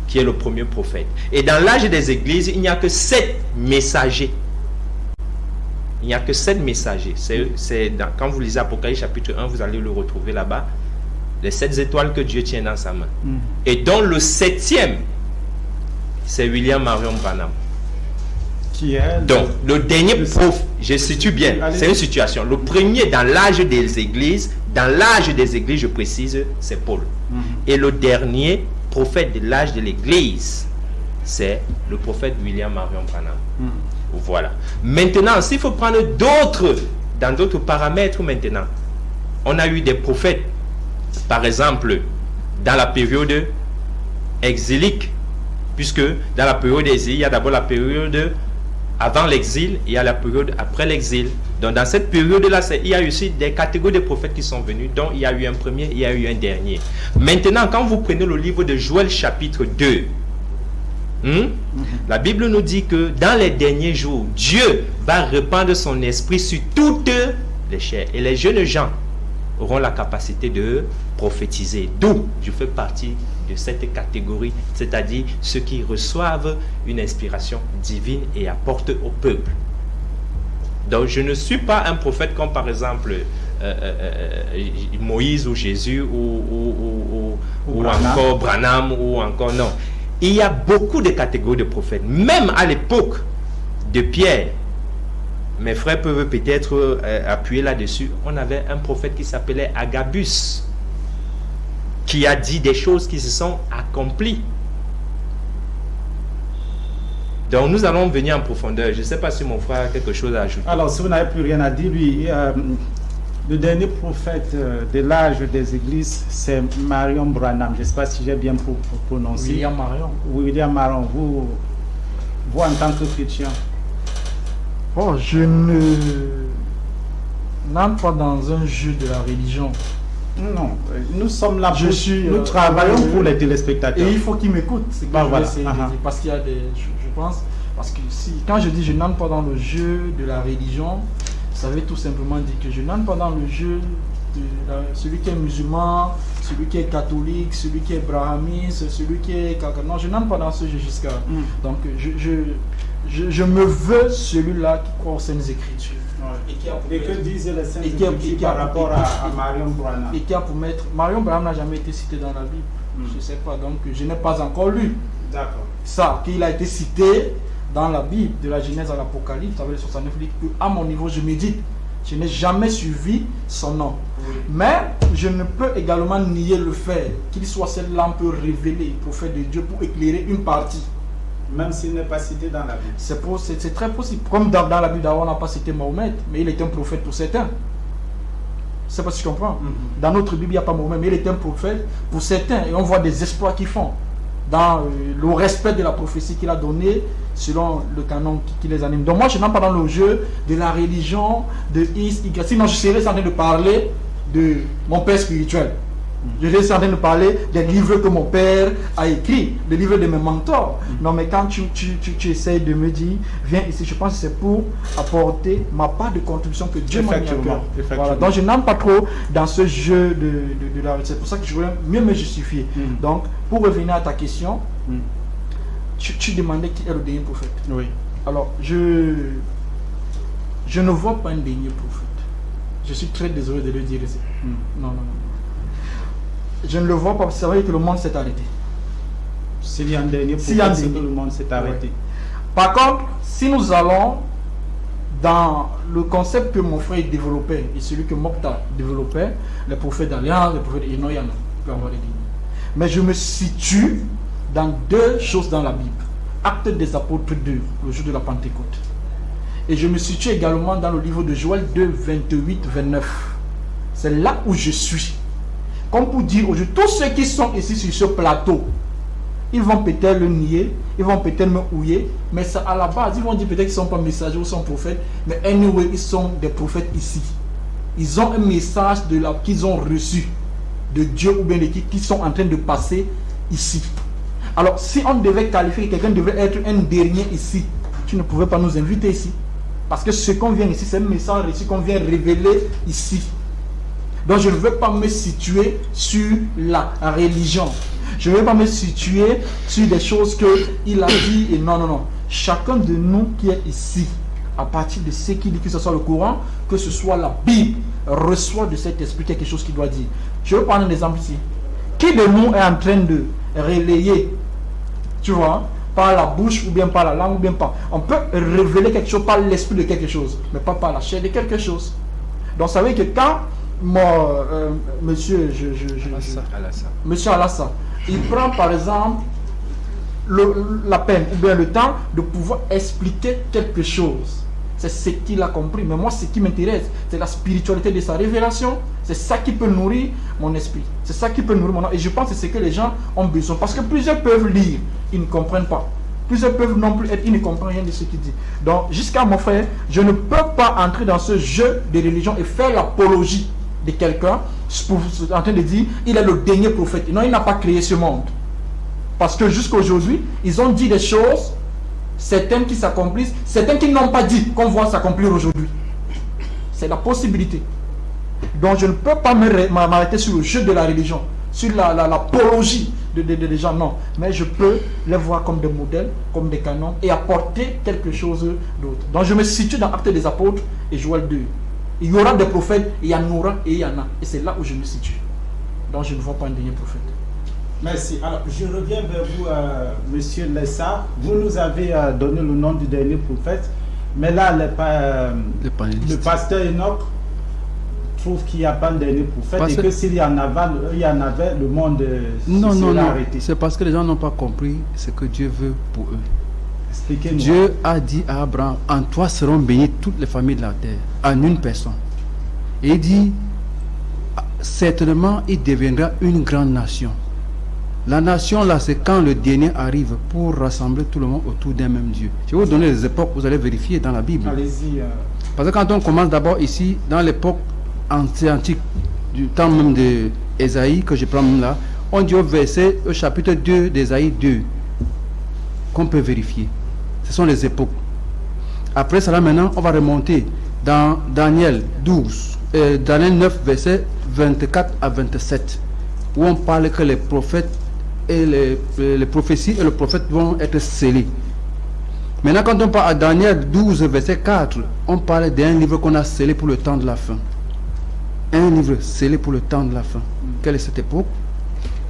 qui est le premier prophète. Et dans l'âge des églises, il n'y a que 7 messagers. Il n'y a que 7 messagers. Quand vous lisez Apocalypse chapitre 1, vous allez le retrouver là-bas. Les 7 étoiles que Dieu tient dans sa main. Et dont le 7e, c'est William Marion Branham. Qui est Donc, le dernier le- prophète, je situe bien, Allez-y. c'est une situation. Le premier dans l'âge des églises, je précise, c'est Paul. Et le dernier prophète de l'âge de l'église, c'est le prophète William Marion Branham. Voilà. Maintenant, s'il faut prendre dans d'autres paramètres maintenant, on a eu des prophètes, par exemple, dans la période exilique, puisque dans la période d'exil, il y a d'abord la période avant l'exil, il y a la période après l'exil. Donc dans cette période-là, il y a aussi des catégories de prophètes qui sont venus, dont il y a eu un premier, il y a eu un dernier. Maintenant, quand vous prenez le livre de Joël chapitre 2, la Bible nous dit que dans les derniers jours, Dieu va répandre son esprit sur toutes les chairs. Et les jeunes gens auront la capacité de prophétiser. D'où je fais partie de cette catégorie, c'est-à-dire ceux qui reçoivent une inspiration divine et apportent au peuple. Donc je ne suis pas un prophète comme par exemple Moïse ou Jésus ou Branham. encore Branham ou encore non. Il y a beaucoup de catégories de prophètes. Même à l'époque de Pierre, mes frères peuvent peut-être appuyer là-dessus, on avait un prophète qui s'appelait Agabus, qui a dit des choses qui se sont accomplies. Donc nous allons venir en profondeur. Je ne sais pas si mon frère a quelque chose à ajouter. Alors, si vous n'avez plus rien à dire, lui, le dernier prophète de l'âge des églises, c'est Marion Branham. Je ne sais pas si j'ai bien prononcé. William Marion. William Marion, vous en tant que chrétien. Bon, je n'entre pas dans un jeu de la religion. Non, nous sommes là Je suis, nous travaillons pour les Et téléspectateurs. il faut qu'ils m'écoutent. C'est que Bah, je vais voilà. essayer de dire. Parce qu'il y a des. Je pense. Parce que quand je dis je n'entre pas dans le jeu de la religion, ça veut tout simplement dire que je n'entre pas dans le jeu de celui qui est musulman, celui qui est catholique, celui qui est brahmiste, celui qui est. Non, je n'entre pas dans ce jeu jusqu'à. Donc je me veux celui-là qui croit aux Saintes Écritures. Et que disent les saints Et qui a- Écritures et qui a- par rapport à Marion Branham? Et qui a pour mettre. Marion Branham n'a jamais été cité dans la Bible. Je ne sais pas, donc je n'ai pas encore lu D'accord. ça, qu'il a été cité dans la Bible, de la Genèse à l'Apocalypse, avec les 69 livres, qu'à mon niveau je médite. Je n'ai jamais suivi son nom. Mais je ne peux également nier le fait qu'il soit cette lampe révélée, prophète de Dieu, pour éclairer une partie. Même s'il n'est pas cité dans la Bible. C'est très possible. Comme dans la Bible d'abord, on n'a pas cité Mahomet, mais il était un prophète pour certains. C'est pas si je comprends. Dans notre Bible, il n'y a pas Mahomet, mais il était un prophète pour certains. Et on voit des exploits qu'ils font dans le respect de la prophétie qu'il a donnée selon le canon qui les anime. Donc moi, je n'entre pas dans le jeu de la religion, de X, Y. Sinon, je serais en train de parler de mon père spirituel. Je suis en train de parler des livres que mon père a écrits, des livres de mes mentors. Non, mais quand tu essayes de me dire, viens ici, je pense que c'est pour apporter ma part de contribution que Dieu m'a mis à cœur. Voilà. Donc je n'entre pas trop dans ce jeu de la... C'est pour ça que je voulais mieux me justifier. Donc, pour revenir à ta question, tu demandais qui est le dernier prophète. Oui. Alors, je ne vois pas un dernier prophète. Je suis très désolé de le dire ici. Non. Je ne le vois pas, c'est vrai que le monde s'est arrêté. S'il y a un dernier S'il y a un prophète, c'est que dernier. le monde s'est arrêté. Par contre, si nous allons dans le concept que mon frère développait et celui que Mokhtar développait, les prophètes d'Alliance, les prophètes il y en a, il peut y avoir des lignes. Mais je me situe dans deux choses dans la Bible. Actes des Apôtres 2, le jour de la Pentecôte. Et je me situe également dans le livre de Joël 2, 28-29. C'est là où je suis. Comme pour dire aujourd'hui, tous ceux qui sont ici sur ce plateau, ils vont peut-être le nier, ils vont peut-être me houiller, mais ça, à la base, ils vont dire peut-être qu'ils ne sont pas messagers ou sont prophètes, mais anyway, ils sont des prophètes ici. Ils ont un message qu'ils ont reçu de Dieu ou bien de qui sont en train de passer ici. Alors, si on devait qualifier, quelqu'un devrait être un dernier ici, tu ne pouvais pas nous inviter ici. Parce que ce qu'on vient ici, c'est un message reçu qu'on vient révéler ici. Donc je ne veux pas me situer sur la religion. Je ne veux pas me situer sur des choses qu'il a dit et non. Chacun de nous qui est ici, à partir de ce qu'il dit, que ce soit le Coran, que ce soit la Bible, reçoit de cet esprit quelque chose qu'il doit dire. Je vais prendre un exemple ici. Qui de nous est en train de relayer, tu vois, par la bouche, ou bien par la langue, ou bien par... On peut révéler quelque chose par l'esprit de quelque chose, mais pas par la chair de quelque chose. Donc, ça veut dire que quand monsieur Alassa, il prend par exemple la peine ou bien le temps de pouvoir expliquer quelque chose. C'est ce qu'il a compris. Mais moi, ce qui m'intéresse, c'est la spiritualité de sa révélation. C'est ça qui peut nourrir mon esprit. C'est ça qui peut nourrir mon âme. Et je pense que c'est ce que les gens ont besoin. Parce que plusieurs peuvent lire, ils ne comprennent pas. Plusieurs peuvent non plus être, ils ne comprennent rien de ce qu'il dit. Donc, jusqu'à mon frère, je ne peux pas entrer dans ce jeu de religion et faire l'apologie de quelqu'un en train de dire il est le dernier prophète. Non, il n'a pas créé ce monde. Parce que jusqu'à aujourd'hui, ils ont dit des choses, certaines qui s'accomplissent, certaines qui n'ont pas dit, qu'on voit s'accomplir aujourd'hui. C'est la possibilité. Donc je ne peux pas m'arrêter sur le jeu de la religion, sur l'apologie des gens, non. Mais je peux les voir comme des modèles, comme des canons, et apporter quelque chose d'autre. Donc je me situe dans Actes des Apôtres et Joël 2. Il y aura des prophètes, il y en aura et il y en a. Et c'est là où je me situe. Donc je ne vois pas un dernier prophète. Merci. Alors, je reviens vers vous, Monsieur Lessa. Vous nous avez donné le nom du dernier prophète, mais là, le pasteur Enoch trouve qu'il n'y a pas de dernier prophète et que s'il y en avait, le monde serait arrêté. C'est parce que les gens n'ont pas compris ce que Dieu veut pour eux. Expliquez-nous. Dieu a dit à Abraham, en toi seront bénies toutes les familles de la terre, en une personne. Et il dit, certainement, il deviendra une grande nation. La nation, là, c'est quand le dernier arrive pour rassembler tout le monde autour d'un même Dieu. Je vais vous donner les époques, vous allez vérifier dans la Bible. Allez-y. Parce que quand on commence d'abord ici, dans l'époque antique, du temps même d'Ésaïe, que je prends même là, on dit au chapitre 2 d'Ésaïe 2, qu'on peut vérifier. Ce sont les époques. Après cela, maintenant, on va remonter dans Daniel 12, Daniel 9, versets 24 à 27, où on parle que les prophètes et les prophéties et le prophète vont être scellés. Maintenant, quand on parle à Daniel 12, verset 4, on parle d'un livre qu'on a scellé pour le temps de la fin. Un livre scellé pour le temps de la fin. Quelle est cette époque?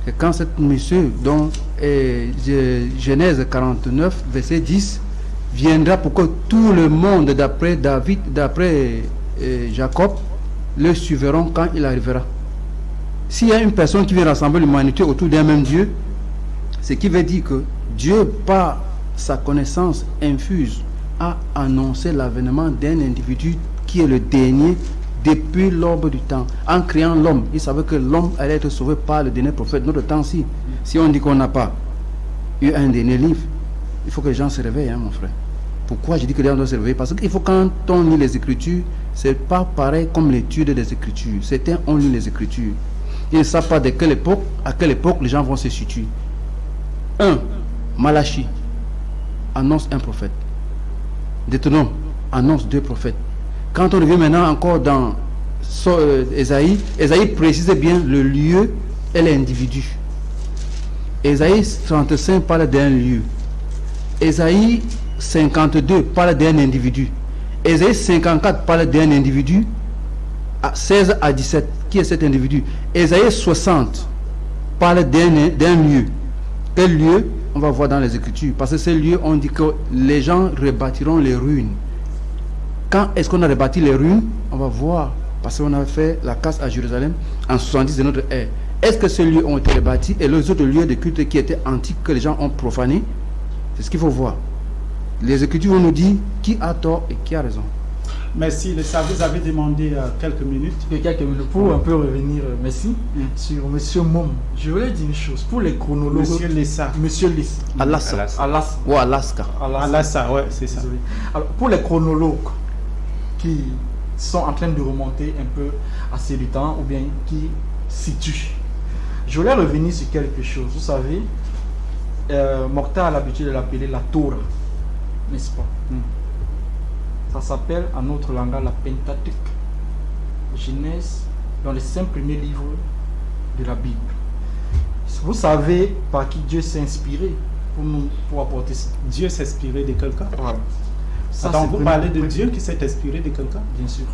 Et quand cette monsieur, dont Genèse 49, verset 10, viendra pour que tout le monde, d'après David, d'après Jacob, le suivront quand il arrivera. S'il y a une personne qui vient rassembler l'humanité autour d'un même Dieu, ce qui veut dire que Dieu, par sa connaissance infuse, a annoncé l'avènement d'un individu qui est le dernier depuis l'aube du temps. En créant l'homme, il savait que l'homme allait être sauvé par le dernier prophète. Notre temps-ci, si on dit qu'on n'a pas eu un dernier livre, il faut que les gens se réveillent, hein, mon frère. Pourquoi je dis que les gens doivent se réveiller? Parce qu'il faut, quand on lit les Écritures, c'est pas pareil comme l'étude des Écritures. Certains ont lu les Écritures. Ils ne savent pas à quelle époque les gens vont se situer. 1. Malachie annonce un prophète. Deutéronome annonce 2 prophètes. Quand on revient maintenant encore dans Ésaïe précise bien le lieu et l'individu. Ésaïe 35 parle d'un lieu. Ésaïe 52 parle d'un individu. Ésaïe 54 parle d'un individu. 16 à 17, qui est cet individu? Ésaïe 60 parle d'un lieu. Quel lieu? On va voir dans les Écritures. Parce que ce lieu, on dit que les gens rebâtiront les ruines. Quand est-ce qu'on a rebâti les ruines? On va voir. Parce qu'on a fait la casse à Jérusalem en 70 de notre ère. Est-ce que ces lieux ont été rebâtis et les autres lieux de culte qui étaient antiques que les gens ont profanés? C'est ce qu'il faut voir. Les Écritures vont nous dire qui a tort et qui a raison. Merci. Vous avez demandé quelques minutes. Pour un peu revenir, merci, sur M. Mom. Je voulais dire une chose. Pour les chronologues. Monsieur Lessa. Alassa. Ou Alaska. Alassa, ouais, c'est ça. Désolé. Alors, pour les chronologues qui sont en train de remonter un peu assez du temps ou bien qui situent, je voulais revenir sur quelque chose. Vous savez, Mokhtar a l'habitude de l'appeler la Torah, n'est-ce pas? Ça s'appelle en notre langage la Pentateuque. Genèse, dans les 5 premiers livres de la Bible. Vous savez par qui Dieu s'est inspiré pour apporter ça? Dieu s'est inspiré de quelqu'un? Voilà. Attends, vous parlez de Dieu qui s'est inspiré de quelqu'un? Bien sûr.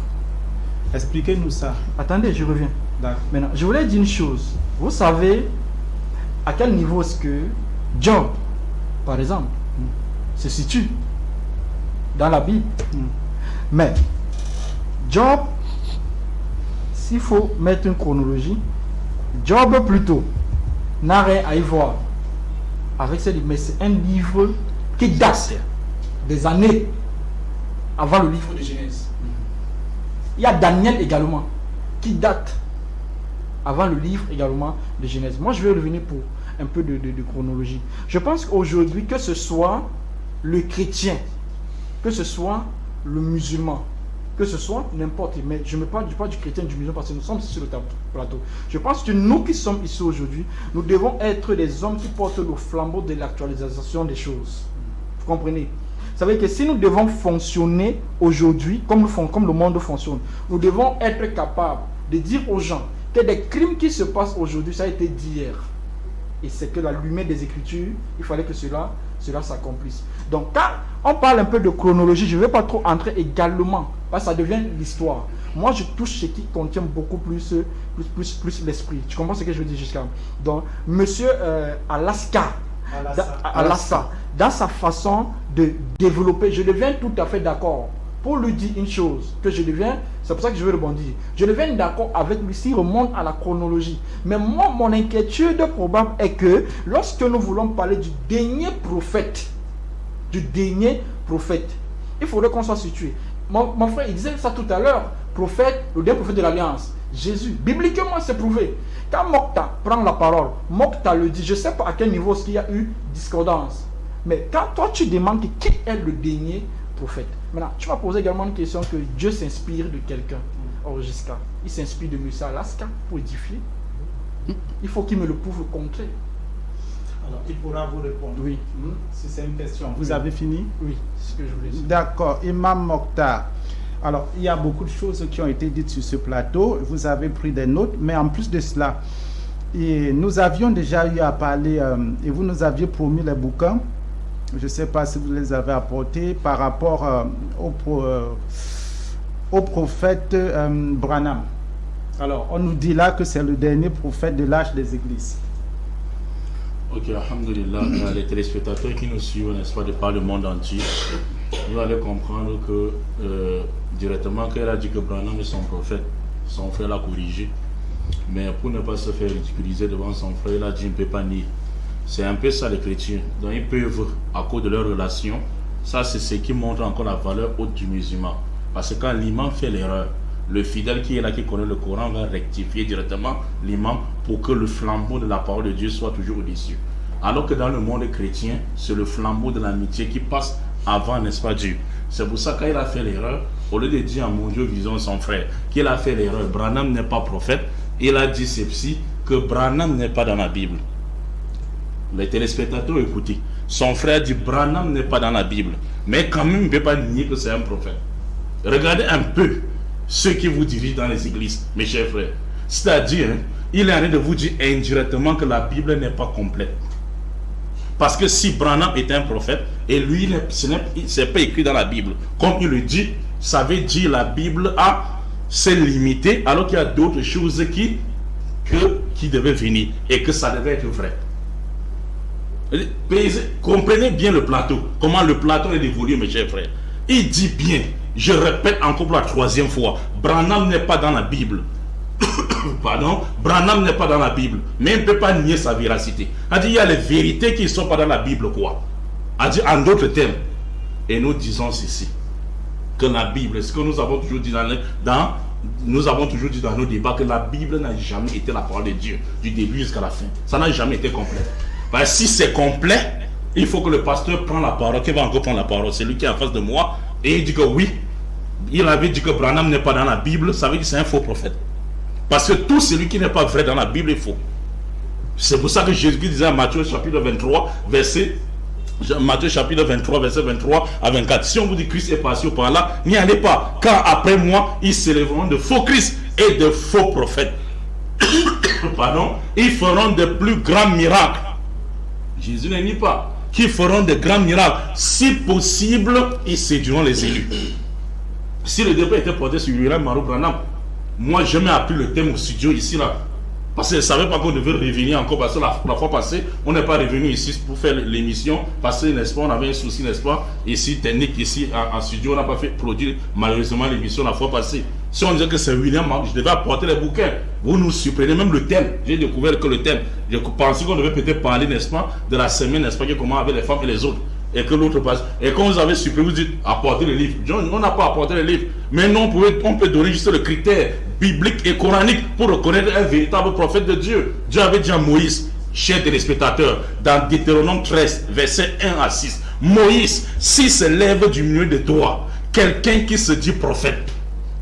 Expliquez-nous ça. Attendez, je reviens. D'accord. Maintenant, je voulais dire une chose. Vous savez à quel niveau est-ce que Job, par exemple, se situe dans la Bible. Mais Job, s'il faut mettre une chronologie, Job plutôt n'a rien à y voir avec ce livre, mais c'est un livre qui date des années avant le livre de Genèse. Il y a Daniel également qui date avant le livre également de Genèse. Moi je vais revenir pour un peu de chronologie. Je pense qu'aujourd'hui, que ce soit le chrétien, que ce soit le musulman, que ce soit n'importe, mais je ne parle pas du chrétien, du musulman, parce que nous sommes sur le plateau. Je pense que nous qui sommes ici aujourd'hui, nous devons être des hommes qui portent le flambeau de l'actualisation des choses. Vous comprenez? Ça veut dire que si nous devons fonctionner aujourd'hui, comme le monde fonctionne, nous devons être capables de dire aux gens que des crimes qui se passent aujourd'hui, ça a été dit hier. Et c'est que la lumière des Écritures, il fallait que cela s'accomplisse. Donc, quand on parle un peu de chronologie, je ne vais pas trop entrer également, parce que ça devient l'histoire. Moi, je touche ce qui contient beaucoup plus l'esprit. Tu comprends ce que je veux dire, Giscard? Donc, monsieur Alaska, dans sa façon de développer, je deviens tout à fait d'accord. Pour lui dire une chose, que je deviens, c'est pour ça que je veux rebondir, je deviens d'accord avec lui s'il remonte à la chronologie. Mais moi, mon inquiétude probable est que lorsque nous voulons parler du dernier prophète, il faudrait qu'on soit situé. Mon frère, il disait ça tout à l'heure, prophète, le dernier prophète de l'Alliance, Jésus. Bibliquement, c'est prouvé. Quand Mokhtar prend la parole, Mokhtar le dit, je ne sais pas à quel niveau il y a eu discordance. Mais quand toi, tu demandes qui est le dernier prophète. Maintenant, tu vas poser également une question que Dieu s'inspire de quelqu'un. Or, jusqu'à, il s'inspire de M. Alaska pour édifier. Il faut qu'il me le prouve le contraire. Alors, il pourra vous répondre. Oui. Si c'est une question. Vous avez fini? Oui, c'est ce que je voulais dire. D'accord. Imam Mokhtar. Alors, il y a beaucoup de choses qui ont été dites sur ce plateau. Vous avez pris des notes, mais en plus de cela, nous avions déjà eu à parler, et vous nous aviez promis les bouquins. Je ne sais pas si vous les avez apportés par rapport au prophète Branham. Alors, on nous dit là que c'est le dernier prophète de l'âge des églises. Ok, alhamdulillah, les téléspectateurs qui nous suivent, n'est-ce pas, de par le monde entier, vous allez comprendre que directement, quand il a dit que Branham est son prophète, son frère l'a corrigé. Mais pour ne pas se faire ridiculiser devant son frère, il a dit, il ne peut pas nier. C'est un peu ça les chrétiens. Donc ils peuvent, à cause de leur relation, ça c'est ce qui montre encore la valeur haute du musulman. Parce que quand l'imam fait l'erreur, le fidèle qui est là, qui connaît le Coran, va rectifier directement l'imam pour que le flambeau de la parole de Dieu soit toujours au-dessus. Alors que dans le monde chrétien, c'est le flambeau de l'amitié qui passe avant, n'est-ce pas, Dieu. C'est pour ça que quand il a fait l'erreur, au lieu de dire à mon Dieu, visons son frère, qu'il a fait l'erreur, Branham n'est pas prophète, il a dit ceci, que Branham n'est pas dans la Bible. Les téléspectateurs, écoutez, son frère dit Branham n'est pas dans la Bible, mais quand même il ne peut pas nier que c'est un prophète. Regardez un peu ceux qui vous dirigent dans les églises, mes chers frères. C'est-à-dire, il est en train de vous dire indirectement que la Bible n'est pas complète. Parce que si Branham est un prophète, et lui, ce n'est pas écrit dans la Bible, comme il le dit, ça veut dire la Bible c'est limité, alors qu'il y a d'autres choses qui devaient venir, et que ça devait être vrai. Comprenez bien le plateau, comment le plateau est évolué, mes chers frères. Il dit bien, je répète encore pour la troisième fois, Branham n'est pas dans la Bible. Pardon, Branham n'est pas dans la Bible, mais il ne peut pas nier sa véracité. Il y a les vérités qui ne sont pas dans la Bible, quoi. En d'autres termes, et nous disons ceci, que la Bible, ce que nous avons toujours dit nous avons toujours dit dans nos débats, que la Bible n'a jamais été la parole de Dieu, du début jusqu'à la fin. Ça n'a jamais été complet. Parce que si c'est complet, il faut que le pasteur prenne la parole, qu'il va encore prendre la parole. C'est lui qui est en face de moi, et il dit que oui, il avait dit que Branham n'est pas dans la Bible, ça veut dire que c'est un faux prophète. Parce que tout celui qui n'est pas vrai dans la Bible est faux. C'est pour ça que Jésus disait à Matthieu chapitre 23, verset 23 à 24. Si on vous dit Christ est passé par là, n'y allez pas. Car après moi, ils s'élèveront de faux Christ et de faux prophètes. Pardon, ils feront de plus grands miracles. Jésus ne nie pas. Qui feront de grands miracles. Si possible, ils séduiront les élus. Si le débat était porté sur William Marou Branham, moi je m'ai appris le thème au studio ici là. Parce qu'ils ne savaient pas qu'on devait revenir encore. Parce que la fois passée, on n'est pas revenu ici pour faire l'émission. Parce que, n'est-ce pas, on avait un souci, n'est-ce pas, ici, technique, ici, en studio. On n'a pas fait produire, malheureusement, l'émission la fois passée. Si on disait que c'est William, je devais apporter les bouquins. Vous nous surprenez, même le thème. J'ai découvert que le thème, je pensais qu'on devait peut-être parler, n'est-ce pas, de la semaine, n'est-ce pas, comment avec les femmes et les autres. Et que l'autre passe. Et quand vous avez supprimé, vous dites apporter le livre. On n'a pas apporté le livre. Mais non, on peut donner juste le critère biblique et coranique pour reconnaître un véritable prophète de Dieu. Dieu avait dit à Moïse, chers téléspectateurs, dans Deutéronome 13, versets 1 à 6, Moïse, s'il se lève du milieu de toi, quelqu'un qui se dit prophète,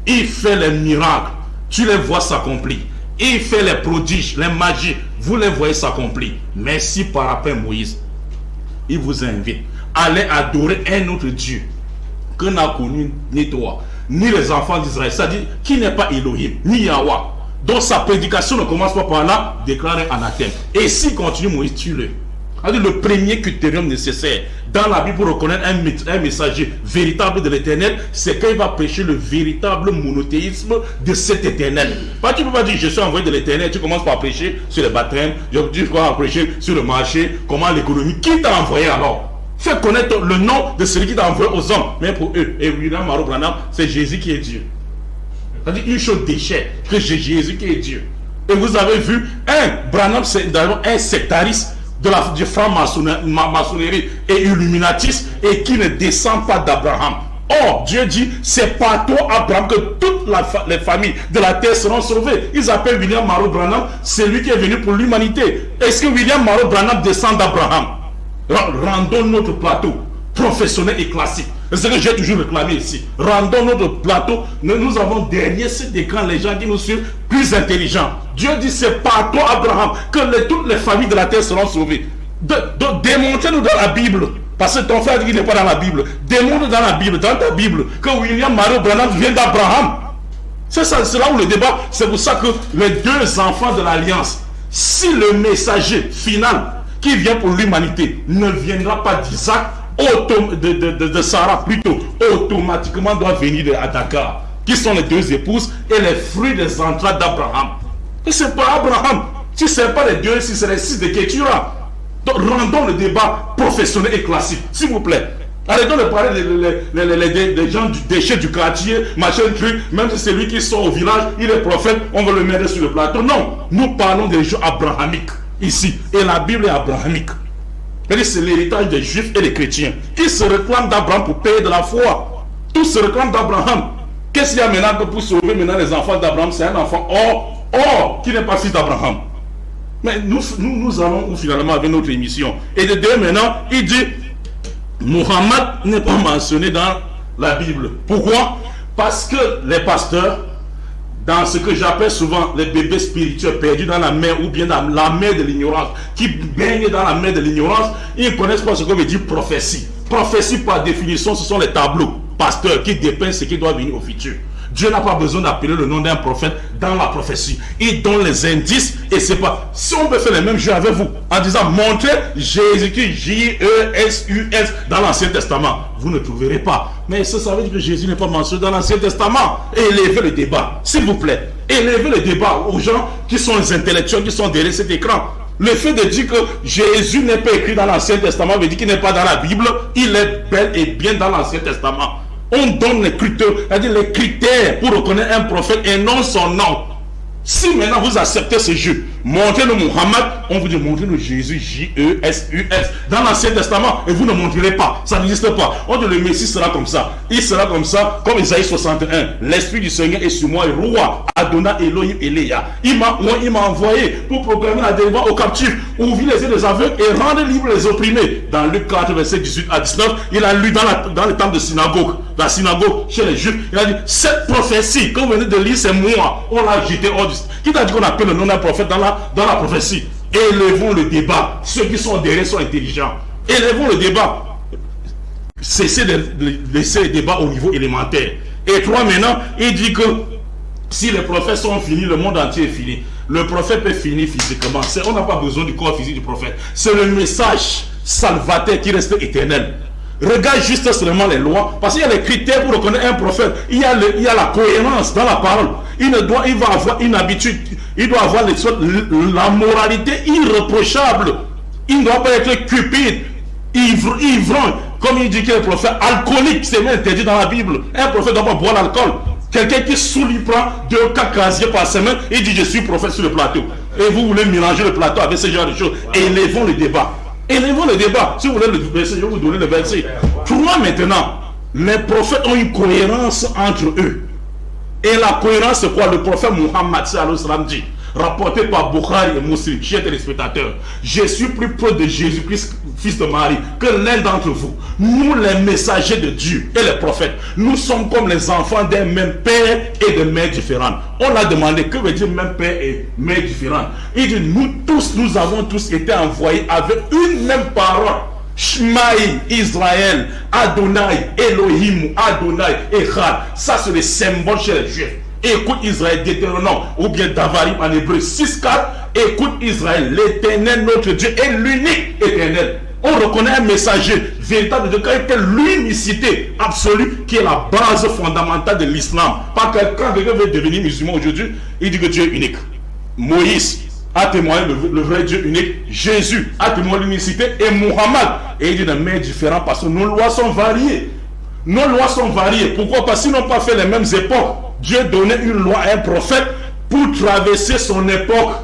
il fait les miracles, tu les vois s'accomplir. Il fait les prodiges, les magies, vous les voyez s'accomplir. Mais si par après Moïse, il vous invite, allez adorer un autre Dieu que n'a connu ni toi, ni les enfants d'Israël, c'est-à-dire qui n'est pas Elohim, ni Yahweh. Donc sa prédication ne commence pas par là, déclarer anathème. Et s'il continue, Moïse tue-le. Le premier critérium nécessaire dans la Bible pour reconnaître un messager véritable de l'éternel, c'est qu'il va prêcher le véritable monothéisme de cet éternel. Tu ne peux pas dire je suis envoyé de l'éternel, tu commences par prêcher sur les baptêmes, tu commences à prêcher sur le marché, comment l'économie. Qui t'a envoyé alors? Fais connaître le nom de celui qui t'a envoyé aux hommes, mais pour eux. Et William Maro Branham, c'est Jésus qui est Dieu. C'est-à-dire une chose déchet, que c'est Jésus qui est Dieu. Et vous avez vu, Branham, c'est d'ailleurs un sectariste du franc-maçonnerie et illuminatiste et qui ne descend pas d'Abraham. Or, Dieu dit, c'est par toi, Abraham, que toutes les familles de la terre seront sauvées. Ils appellent William Maro Branham, c'est lui qui est venu pour l'humanité. Est-ce que William Maro Branham descend d'Abraham? Rendons notre plateau professionnel et classique. C'est ce que j'ai toujours réclamé ici. Rendons notre plateau. Nous avons derrière cet écran les gens qui nous suivent plus intelligents. Dieu dit c'est par toi Abraham que toutes les familles de la terre seront sauvées. Donc démontrez-nous dans la Bible. Parce que ton frère dit qu'il n'est pas dans la Bible. Démontre dans la Bible, dans ta Bible, que William Maro Branham vient d'Abraham. C'est ça, c'est là où le débat. C'est pour ça que les deux enfants de l'alliance, si le messager final qui vient pour l'humanité ne viendra pas d'Isaac, de Sarah plutôt, automatiquement doit venir à Dakar, qui sont les deux épouses et les fruits des entrailles d'Abraham. Et c'est pas Abraham. Si ce n'est pas les deux, si c'est les six de Ketura. Donc rendons le débat professionnel et classique, s'il vous plaît. Arrêtons de parler des gens du déchet du quartier, machin truc, même si c'est lui qui sort au village, il est prophète, on va le mettre sur le plateau. Non, nous parlons des gens abrahamiques ici. Et la Bible est abrahamique. C'est l'héritage des juifs et des chrétiens. Ils se réclament d'Abraham pour payer de la foi. Tous se réclament d'Abraham. Qu'est-ce qu'il y a maintenant que pour sauver maintenant les enfants d'Abraham? C'est un enfant or qui n'est pas fils d'Abraham. Mais nous allons finalement avec notre émission. Et de deux maintenant, il dit Mohammed n'est pas mentionné dans la Bible. Pourquoi? Parce que les pasteurs, dans ce que j'appelle souvent les bébés spirituels perdus dans la mer ou bien dans la mer de l'ignorance, qui baignent dans la mer de l'ignorance, ils ne connaissent pas ce qu'on veut dire prophétie. Prophétie, par définition, ce sont les tableaux pasteurs qui dépeignent ce qui doit venir au futur. Dieu n'a pas besoin d'appeler le nom d'un prophète dans la prophétie. Il donne les indices et c'est pas... Si on peut faire les mêmes jeux avec vous, en disant montrez Jésus-Christ, J-E-S-U-S dans l'Ancien Testament, vous ne trouverez pas. Mais ça veut dire que Jésus n'est pas mentionné dans l'Ancien Testament. Élevez le débat, s'il vous plaît. Élevez le débat aux gens qui sont les intellectuels, qui sont derrière cet écran. Le fait de dire que Jésus n'est pas écrit dans l'Ancien Testament veut dire qu'il n'est pas dans la Bible. Il est bel et bien dans l'Ancien Testament. On donne les critères, c'est-à-dire les critères pour reconnaître un prophète et non son nom. Si maintenant vous acceptez ce jeu, montrez-nous Mohammed, on vous dit montrez-nous Jésus, J-E-S-U-S, dans l'Ancien Testament, et vous ne montrerez pas, ça n'existe pas. On dit le Messie sera comme ça, il sera comme ça, comme Isaïe 61, l'Esprit du Seigneur est sur moi, et roi, Adonai Elohim Eléa. Il m'a envoyé pour proclamer la délivrance aux captifs, ouvrir les yeux des aveugles et rendre libres les opprimés. Dans Luc 4, verset 18 à 19, il a lu dans le temple de synagogue, la synagogue chez les Juifs, il a dit, cette prophétie que vous venez de lire, c'est moi, on l'a jeté hors du... Qui t'a dit qu'on appelle le nom d'un prophète dans la prophétie? Élevons le débat. Ceux qui sont derrière sont intelligents. Élevons le débat. Cessez de laisser le débat au niveau élémentaire. Et toi maintenant, il dit que si les prophètes sont finis, le monde entier est fini. Le prophète peut finir physiquement. On n'a pas besoin du corps physique du prophète. C'est le message salvateur qui reste éternel. Regarde juste seulement les lois, parce qu'il y a les critères pour reconnaître un prophète. Il y a la cohérence dans la parole. il va avoir une habitude, il doit avoir la moralité irréprochable. Il ne doit pas être cupide, ivrogne, comme il dit que le prophète, alcoolique, c'est même interdit dans la Bible. Un prophète ne doit pas boire l'alcool. Quelqu'un qui il prend 2 casiers par semaine, il dit je suis prophète sur le plateau. Et vous voulez mélanger le plateau avec ce genre de choses. Élevons le débat. Élevons le débat. Si vous voulez le verset, je vais vous donner le verset. Pourquoi maintenant, les prophètes ont une cohérence entre eux. Et la cohérence, c'est quoi? Le prophète Muhammad dit, rapporté par Bukhari et Muslim, chers téléspectateurs, je suis plus proche de Jésus-Christ, fils de Marie, que l'un d'entre vous. Nous, les messagers de Dieu et les prophètes, nous sommes comme les enfants d'un même père et de mères différentes. On a demandé, que veut dire même père et mère différentes? Il dit, nous avons tous été envoyés avec une même parole. Shmaï, Israël, Adonai, Elohim, Adonai, Echad. Ça, c'est les symboles chez les Juifs. Écoute Israël, Deutéronome, ou bien Davarim en hébreu 6.4. Écoute Israël, l'éternel notre Dieu est l'unique éternel. On reconnaît un messager véritable de Dieu, quand l'unicité absolue qui est la base fondamentale de l'islam. Pas que quand quelqu'un veut devenir musulman aujourd'hui, il dit que Dieu est unique. Moïse a témoigné le vrai Dieu unique. Jésus a témoigné l'unicité. Et Muhammad, et il dit de mais différents parce que nos lois sont variées. Nos lois sont variées. Pourquoi? Parce qu'ils n'ont pas fait les mêmes époques. Dieu donnait une loi à un prophète pour traverser son époque.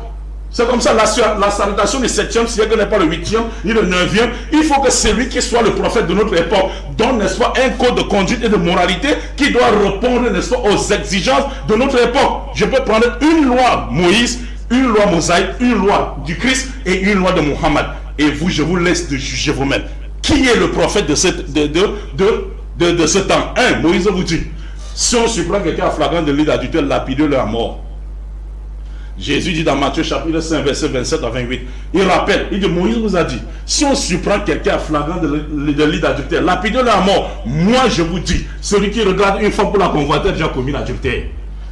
C'est comme ça, la salutation du 7e siècle n'est pas le 8e, ni le 9e. Il faut que celui qui soit le prophète de notre époque donne, n'est-ce pas, un code de conduite et de moralité qui doit répondre, n'est-ce pas, aux exigences de notre époque. Je peux prendre une loi Moïse, une loi mosaïque, une loi du Christ et une loi de Muhammad. Et vous, je vous laisse de juger vous-même. Qui est le prophète de ce temps? Moïse vous dit, si on surprend quelqu'un à flagrant de lit d'adultère, lapidez-le à mort. Jésus dit dans Matthieu chapitre 5, verset 27 à 28, il rappelle, il dit, Moïse vous a dit, si on surprend quelqu'un à flagrant de lit d'adultère, lapidez-le à mort. Moi je vous dis, celui qui regarde une femme pour la convoiter a déjà commis l'adultère.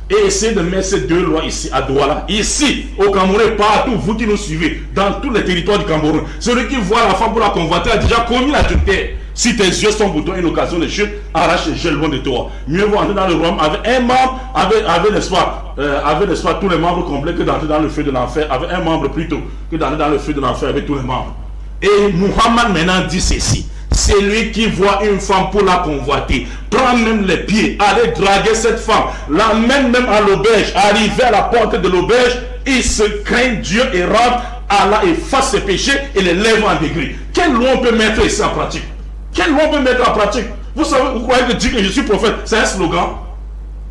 Et essayez de mettre ces 2 lois ici, à Douala, ici, au Cameroun, partout, vous qui nous suivez, dans tous les territoires du Cameroun. Celui qui voit la femme pour la convoiter a déjà commis l'adultère. Si tes yeux sont boutons, une occasion de chute, arrache et jette loin de toi. Mieux vaut entrer dans le royaume avec un membre, avec n'est-ce pas, tous les membres complets, que d'entrer dans le feu de l'enfer, avec un membre plutôt, que d'entrer dans le feu de l'enfer avec tous les membres. Et Muhammad maintenant dit ceci. C'est lui qui voit une femme pour la convoiter, prend même les pieds, aller draguer cette femme, l'amène même à l'auberge, arriver à la porte de l'auberge, il se craint Dieu et rentre, Allah efface ses péchés et les lève en degré. Quelle loi on peut mettre ici en pratique? Quelle loi on peut mettre en pratique? Vous savez, vous croyez que dire que je suis prophète, c'est un slogan?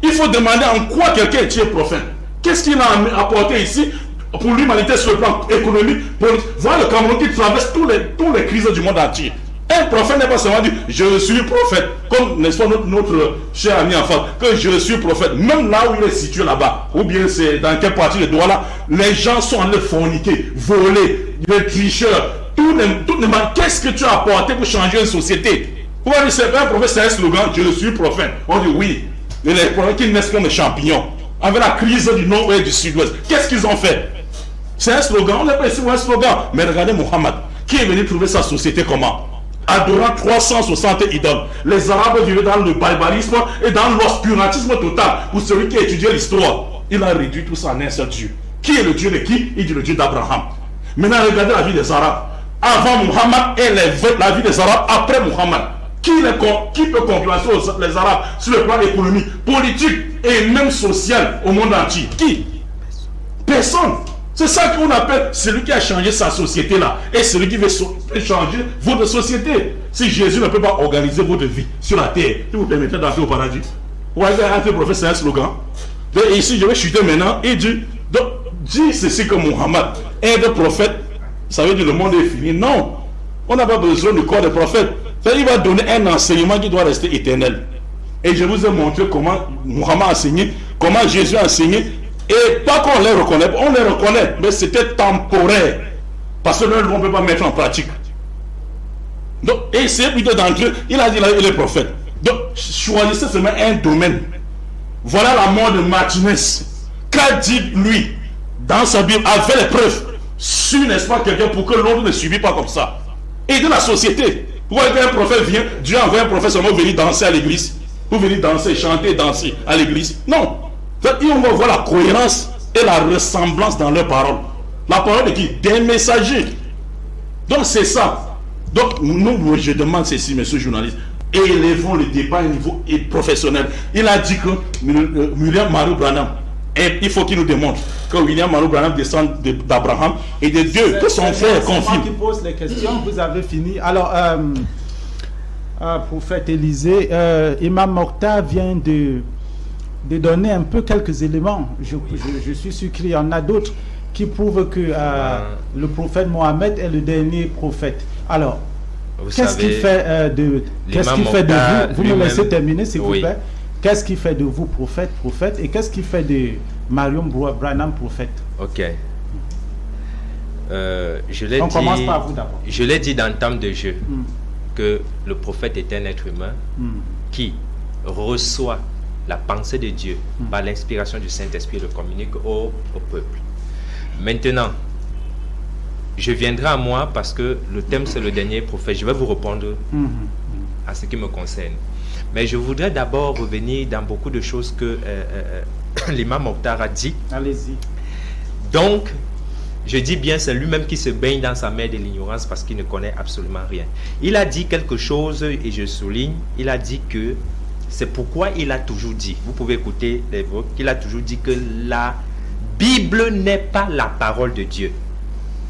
Il faut demander en quoi quelqu'un est prophète. Qu'est-ce qu'il a apporté ici pour l'humanité sur le plan économique, politique? Voilà le Cameroun qui traverse tous les crises du monde entier. Un prophète n'est pas seulement dit je suis prophète, comme n'est-ce pas notre cher ami en face, que je suis prophète, même là où il est situé là-bas, ou bien c'est dans quelle partie de Douala, les gens sont en train de forniquer, voler, les tricheurs, tout le monde. Qu'est-ce que tu as apporté pour changer une société? Vous voyez, c'est pas un prophète, c'est un slogan, je suis prophète. On dit oui, mais les prophètes qui naissent comme des champignons, avec la crise du nord et du sud-ouest, qu'est-ce qu'ils ont fait? C'est un slogan, on n'est pas ici pour un slogan, mais regardez Muhammad, qui est venu trouver sa société comment? Adorant 360 idoles. Les Arabes vivaient dans le barbarisme et dans l'obscurantisme total. Pour celui qui a étudié l'histoire, il a réduit tout ça en un seul Dieu. Qui est le Dieu de qui? Il dit le Dieu d'Abraham. Maintenant, regardez la vie des Arabes. Avant Muhammad et la vie des Arabes après Muhammad. Qui peut concurrencer les Arabes sur le plan économique, politique et même social au monde entier? Qui? Personne. C'est ça qu'on appelle celui qui a changé sa société là. Et celui qui veut changer votre société. Si Jésus ne peut pas organiser votre vie sur la terre, il vous permettrait d'entrer au paradis. Vous voyez, un prophète, c'est un slogan. Donc ici, je vais chuter maintenant et dit ceci que Muhammad est un prophète. Ça veut dire le monde est fini. Non. On n'a pas besoin du corps des prophètes. Il va donner un enseignement qui doit rester éternel. Et je vous ai montré comment Muhammad a enseigné, comment Jésus a enseigné. Et pas qu'on les reconnaît, on les reconnaît, mais c'était temporaire. Parce que l'un, on ne peut pas mettre en pratique. Donc, essayez plutôt d'entrer. Il a dit là, il est prophète. Donc, choisissez seulement un domaine. Voilà la mort de Martinez. Qu'a dit lui dans sa Bible, avec les preuves, sur, n'est-ce pas, quelqu'un pour que l'autre ne subit pas comme ça. Et de la société. Vous voyez qu'un prophète vient, Dieu envoie un prophète seulement venir danser à l'église. Pour venir danser, chanter, danser à l'église. Non. Et on va voir la cohérence et la ressemblance dans leurs paroles. La parole de qui? Des messagers. Donc c'est ça. Donc nous, je demande ceci, monsieur le journaliste, élevons le débat à un niveau professionnel. Il a dit que William Marou Branham, et il faut qu'il nous démontre que William Marou Branham descend d'Abraham et de Dieu, que son frère confirme. C'est moi qui pose les questions, vous avez fini. Alors, prophète Élisée, Imam Mokhtar vient de donner un peu quelques éléments. Je suis sûr qu'il y en a d'autres qui prouvent que le prophète Mohammed est le dernier prophète. Alors, qu'est-ce qu'il fait de vous? Vous me laissez terminer, s'il vous plaît. Qu'est-ce qui fait de vous prophète, et qu'est-ce qui fait de Mariam Branham prophète? Ok. On commence par vous d'abord. Je l'ai dit d'entame de jeu que le prophète est un être humain qui reçoit la pensée de Dieu par l'inspiration du Saint-Esprit et le communique au peuple. Maintenant, je viendrai à moi parce que le thème c'est le dernier prophète. Je vais vous répondre à ce qui me concerne. Mais je voudrais d'abord revenir dans beaucoup de choses que l'imam Mokhtar a dit. Allez-y. Donc, je dis bien, c'est lui-même qui se baigne dans sa mer de l'ignorance parce qu'il ne connaît absolument rien. Il a dit quelque chose, et je souligne, il a dit que c'est pourquoi il a toujours dit, vous pouvez écouter les voix, qu'il a toujours dit que la Bible n'est pas la parole de Dieu.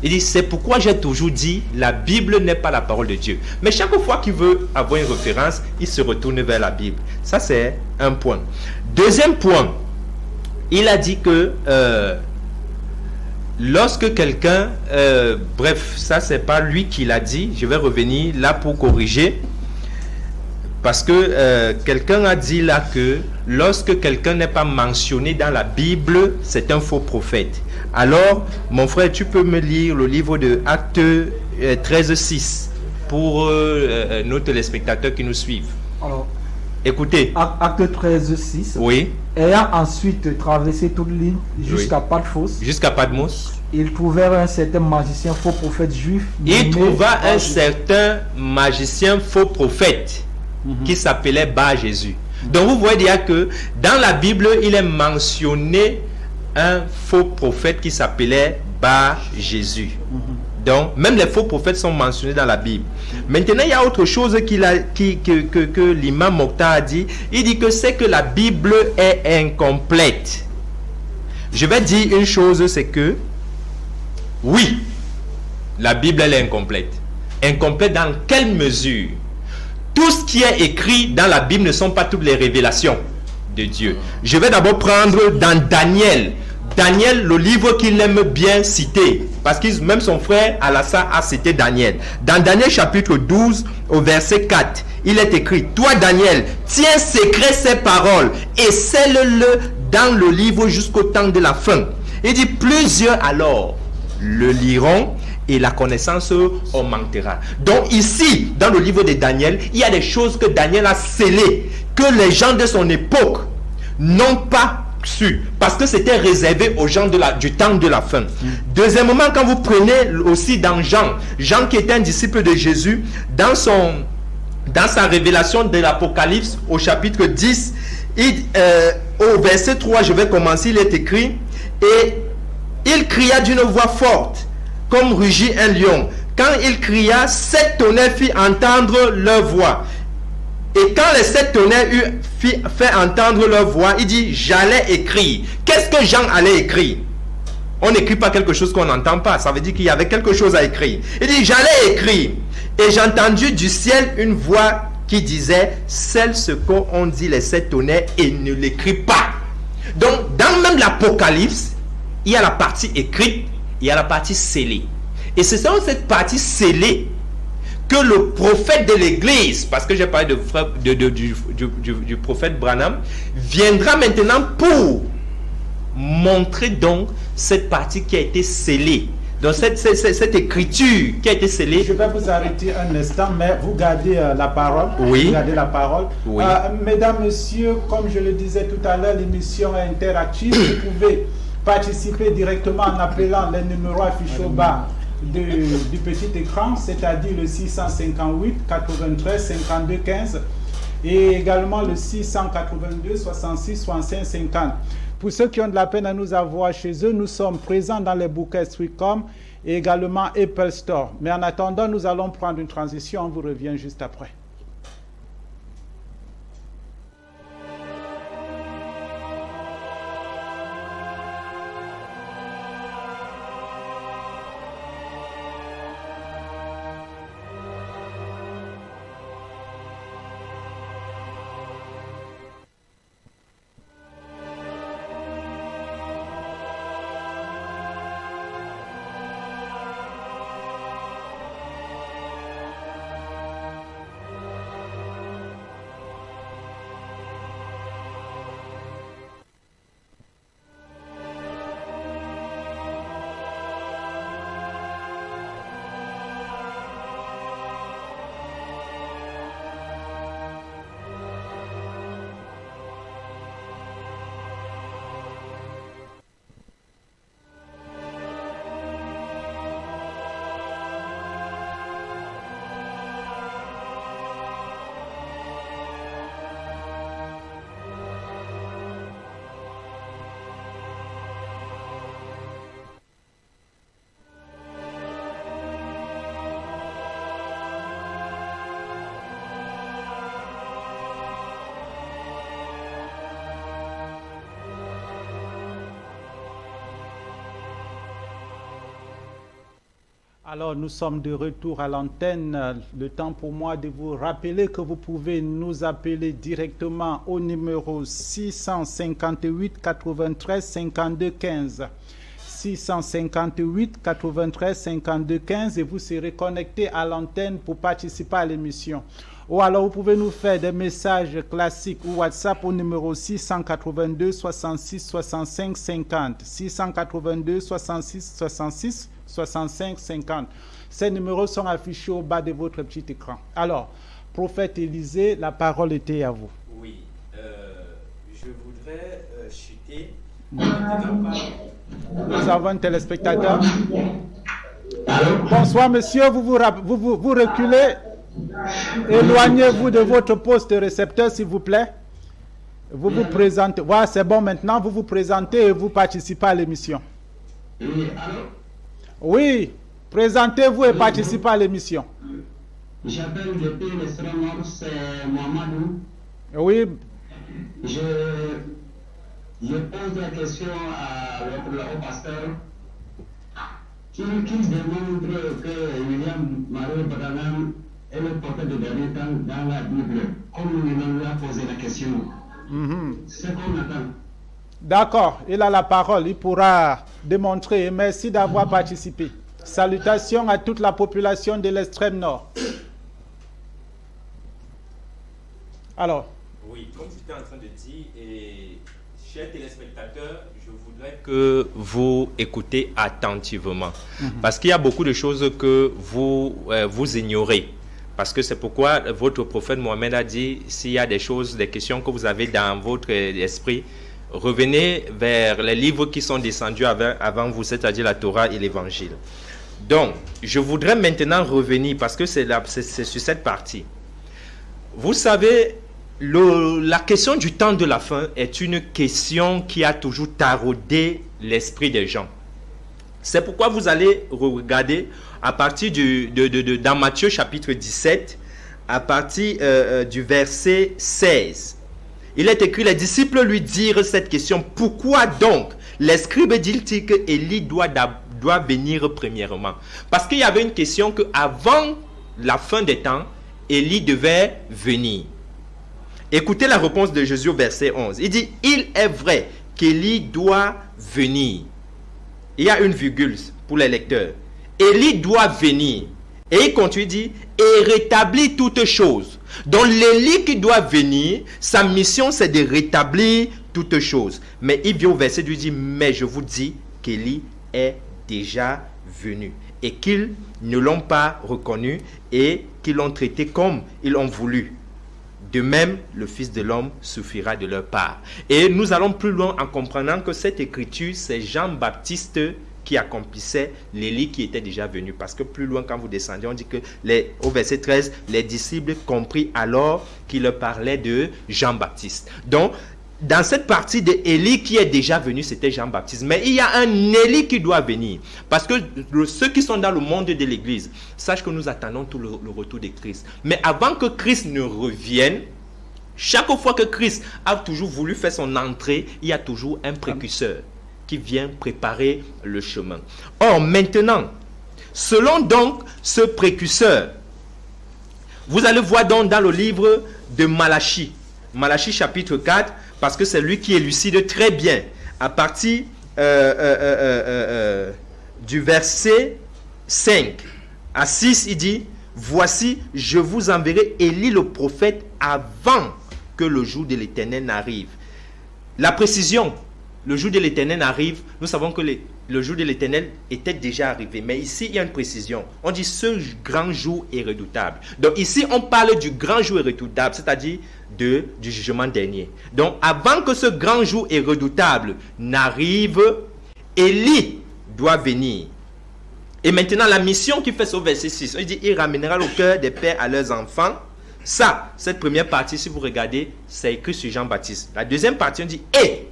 Il dit, c'est pourquoi j'ai toujours dit, la Bible n'est pas la parole de Dieu. Mais chaque fois qu'il veut avoir une référence, il se retourne vers la Bible. Ça, c'est un point. Deuxième point, il a dit que lorsque quelqu'un, bref, ça, c'est pas lui qui l'a dit, je vais revenir là pour corriger. Parce que quelqu'un a dit là que lorsque quelqu'un n'est pas mentionné dans la Bible, c'est un faux prophète. Alors, mon frère, tu peux me lire le livre de Actes 13:6 pour nos téléspectateurs qui nous suivent. Alors, écoutez. Acte 13:6. Oui. Ayant ensuite traversé toute l'île jusqu'à Paphos. Jusqu'à Patmos. Ils trouvèrent un certain magicien faux prophète juif. Il trouva un certain magicien faux prophète qui s'appelait Bar Jésus. Donc vous voyez déjà que dans la Bible, il est mentionné un faux prophète qui s'appelait Bar Jésus. Donc même les faux prophètes sont mentionnés dans la Bible. Maintenant, il y a autre chose que l'imam Mokhtar a dit. Il dit que c'est que la Bible est incomplète. Je vais dire une chose, c'est que oui, la Bible elle est incomplète. Incomplète dans quelle mesure? Tout ce qui est écrit dans la Bible ne sont pas toutes les révélations de Dieu. Je vais d'abord prendre dans Daniel. Daniel, le livre qu'il aime bien citer, parce que même son frère Alassane a cité Daniel. Dans Daniel chapitre 12, au verset 4, il est écrit: toi Daniel, tiens secret ces paroles et scelle-le dans le livre jusqu'au temps de la fin. Il dit: plusieurs alors le liront et la connaissance augmentera. Donc ici, dans le livre de Daniel, il y a des choses que Daniel a scellées, que les gens de son époque n'ont pas su, parce que c'était réservé aux gens du temps de la fin. Deuxièmement, quand vous prenez aussi dans Jean qui était un disciple de Jésus, dans sa révélation de l'Apocalypse au chapitre 10, au verset 3, je vais commencer, il est écrit: et il cria d'une voix forte, comme rugit un lion. Quand il cria, 7 tonnerres fit entendre leur voix. Et quand les 7 tonnerres fait entendre leur voix, il dit: j'allais écrire. Qu'est-ce que Jean allait écrire? On n'écrit pas quelque chose qu'on n'entend pas. Ça veut dire qu'il y avait quelque chose à écrire. Il dit: j'allais écrire. Et j'ai entendu du ciel une voix qui disait: scelle ce qu'ont dit les 7 tonnerres et ne l'écrit pas. Donc, dans même l'Apocalypse, il y a la partie écrite, il y a la partie scellée. Et c'est dans cette partie scellée que le prophète de l'église, parce que j'ai parlé du prophète Branham, viendra maintenant pour montrer donc cette partie qui a été scellée. Donc cette écriture qui a été scellée. Je vais vous arrêter un instant, mais vous gardez la parole. Oui. Vous gardez la parole. Oui. Mesdames, messieurs, comme je le disais tout à l'heure, l'émission est interactive. Vous pouvez participer directement en appelant les numéros affichés au bas du petit écran, c'est-à-dire le 658 93 52 15 et également le 682 66 65 50. Pour ceux qui ont de la peine à nous avoir chez eux, nous sommes présents dans les bouquets Streetcom et également Apple Store. Mais en attendant, nous allons prendre une transition. On vous revient juste après. Alors, nous sommes de retour à l'antenne. Le temps pour moi de vous rappeler que vous pouvez nous appeler directement au numéro 658 93 52 15. 658 93 52 15 et vous serez connecté à l'antenne pour participer à l'émission. Ou alors, vous pouvez nous faire des messages classiques ou WhatsApp au numéro 682 66 65 50. 682 66 66 65 50. Ces numéros sont affichés au bas de votre petit écran. Alors, prophète Élisée, la parole était à vous. Oui, je voudrais chuter. Nous avons un téléspectateur. Bonsoir, monsieur. Vous reculez. Éloignez-vous de votre poste de récepteur, s'il vous plaît. Vous vous présentez. Voilà, c'est bon maintenant. Vous vous présentez et vous participez à l'émission. Oui, présentez-vous et participez à l'émission. J'appelle depuis l'Extrême-Nord, c'est Mohamedou. Oui. Je pose la question à votre pasteur qui démontre que William Marie Branham est le prophète de dernier temps dans la Bible. Comme nous lui a posé la question. C'est ce qu'on attend. D'accord, il a la parole, il pourra démontrer. Merci d'avoir participé. Salutations à toute la population de l'extrême nord. Alors. Oui, comme j'étais en train de dire, chers téléspectateurs, je voudrais que vous écoutez attentivement. Parce qu'il y a beaucoup de choses que vous ignorez. Parce que c'est pourquoi votre prophète Mohammed a dit, s'il y a des choses, des questions que vous avez dans votre esprit, revenez vers les livres qui sont descendus avant vous, c'est-à-dire la Torah et l'Évangile. Donc, je voudrais maintenant revenir, parce que c'est sur cette partie. Vous savez, la question du temps de la fin est une question qui a toujours taraudé l'esprit des gens. C'est pourquoi vous allez regarder à partir dans Matthieu chapitre 17, à partir du verset 16. Il est écrit, les disciples lui dirent cette question, pourquoi donc les scribes disent-ils que Élie doit venir premièrement? Parce qu'il y avait une question que avant la fin des temps, Élie devait venir. Écoutez la réponse de Jésus au verset 11. Il dit, il est vrai qu'Élie doit venir. Il y a une virgule pour les lecteurs. Élie doit venir. Et il continue, dit, et rétablir toutes choses. Donc l'Élie qui doit venir, sa mission c'est de rétablir toutes choses. Mais il vient au verset 2, il dit, mais je vous dis qu'Élie est déjà venu. Et qu'ils ne l'ont pas reconnu et qu'ils l'ont traité comme ils ont voulu. De même, le Fils de l'homme suffira de leur part. Et nous allons plus loin en comprenant que cette écriture, c'est Jean-Baptiste qui accomplissait l'Élie qui était déjà venu. Parce que plus loin, quand vous descendez, on dit que au verset 13, les disciples compris alors qu'il leur parlait de Jean-Baptiste. Donc, dans cette partie de Élie qui est déjà venu, c'était Jean-Baptiste. Mais il y a un Élie qui doit venir. Parce que ceux qui sont dans le monde de l'Église, sachent que nous attendons tout le retour de Christ. Mais avant que Christ ne revienne, chaque fois que Christ a toujours voulu faire son entrée, il y a toujours un précurseur qui vient préparer le chemin. Or, maintenant, selon donc ce précurseur, vous allez voir donc dans le livre de Malachie, Malachie chapitre 4, parce que c'est lui qui élucide très bien, à partir du verset 5 à 6, il dit, « Voici, je vous enverrai Élie le prophète avant que le jour de l'Éternel n'arrive. » La précision, le jour de l'Éternel arrive, nous savons que le jour de l'Éternel était déjà arrivé. Mais ici, il y a une précision. On dit ce grand jour est redoutable. Donc ici, on parle du grand jour est redoutable, c'est-à-dire du jugement dernier. Donc avant que ce grand jour est redoutable n'arrive, Élie doit venir. Et maintenant, la mission qu'il fait au verset 6, il dit, il ramènera le cœur des pères à leurs enfants. Ça, cette première partie, si vous regardez, c'est écrit sur Jean-Baptiste. La deuxième partie, on dit, et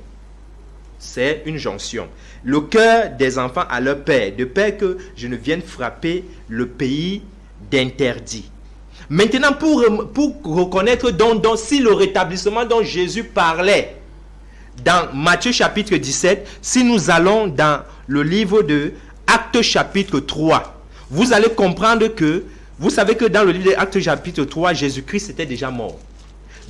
c'est une jonction. Le cœur des enfants à leur père, de peur que je ne vienne frapper le pays d'interdit. Maintenant, pour reconnaître donc si le rétablissement dont Jésus parlait dans Matthieu chapitre 17, si nous allons dans le livre de Actes chapitre 3, vous allez comprendre que, vous savez que dans le livre de Actes chapitre 3, Jésus-Christ était déjà mort.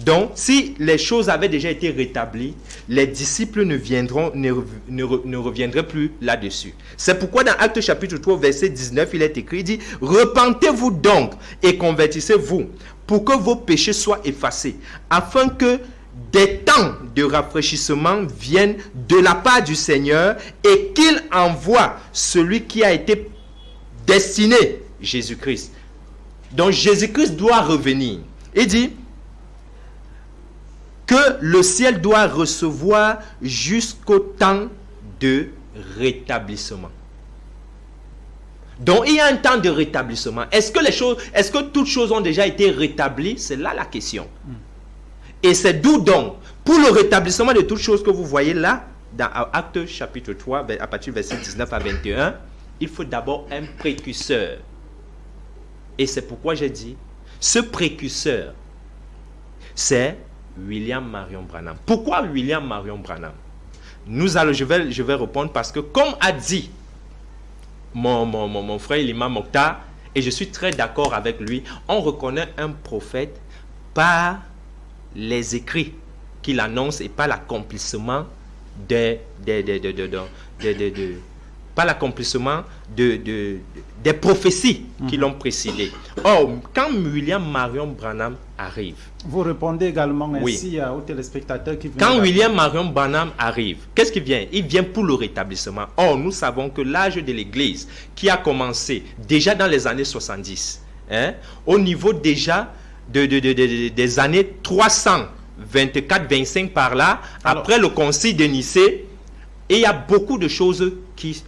Donc, si les choses avaient déjà été rétablies, les disciples ne reviendraient plus là-dessus. C'est pourquoi dans Actes chapitre 3, verset 19, il est écrit, il dit, « Repentez-vous donc et convertissez-vous pour que vos péchés soient effacés, afin que des temps de rafraîchissement viennent de la part du Seigneur et qu'il envoie celui qui a été destiné, Jésus-Christ. » Donc, Jésus-Christ doit revenir. Il dit que le ciel doit recevoir jusqu'au temps de rétablissement. Donc, il y a un temps de rétablissement. Est-ce que toutes choses ont déjà été rétablies? C'est là la question. Et c'est d'où donc, pour le rétablissement de toutes choses que vous voyez là, dans Actes chapitre 3, à partir du verset 19 à 21, il faut d'abord un précurseur. Et c'est pourquoi j'ai dit, ce précurseur, c'est William Marion Branham. Pourquoi William Marion Branham? Je vais répondre parce que comme a dit mon frère l'imam Mokhtar, et je suis très d'accord avec lui, on reconnaît un prophète par les écrits qu'il annonce et par l'accomplissement des prophéties qui l'ont précédé. Or, quand William Marion Branham arrive, vous répondez également ainsi aux téléspectateurs qui viennent. Quand William Marion Branham arrive, qu'est-ce qu'il vient? Il vient pour le rétablissement. Or, nous savons que l'âge de l'Église, qui a commencé déjà dans les années 70, au niveau déjà des années 324-25 par là, après le concile de Nicée, et il y a beaucoup de choses qui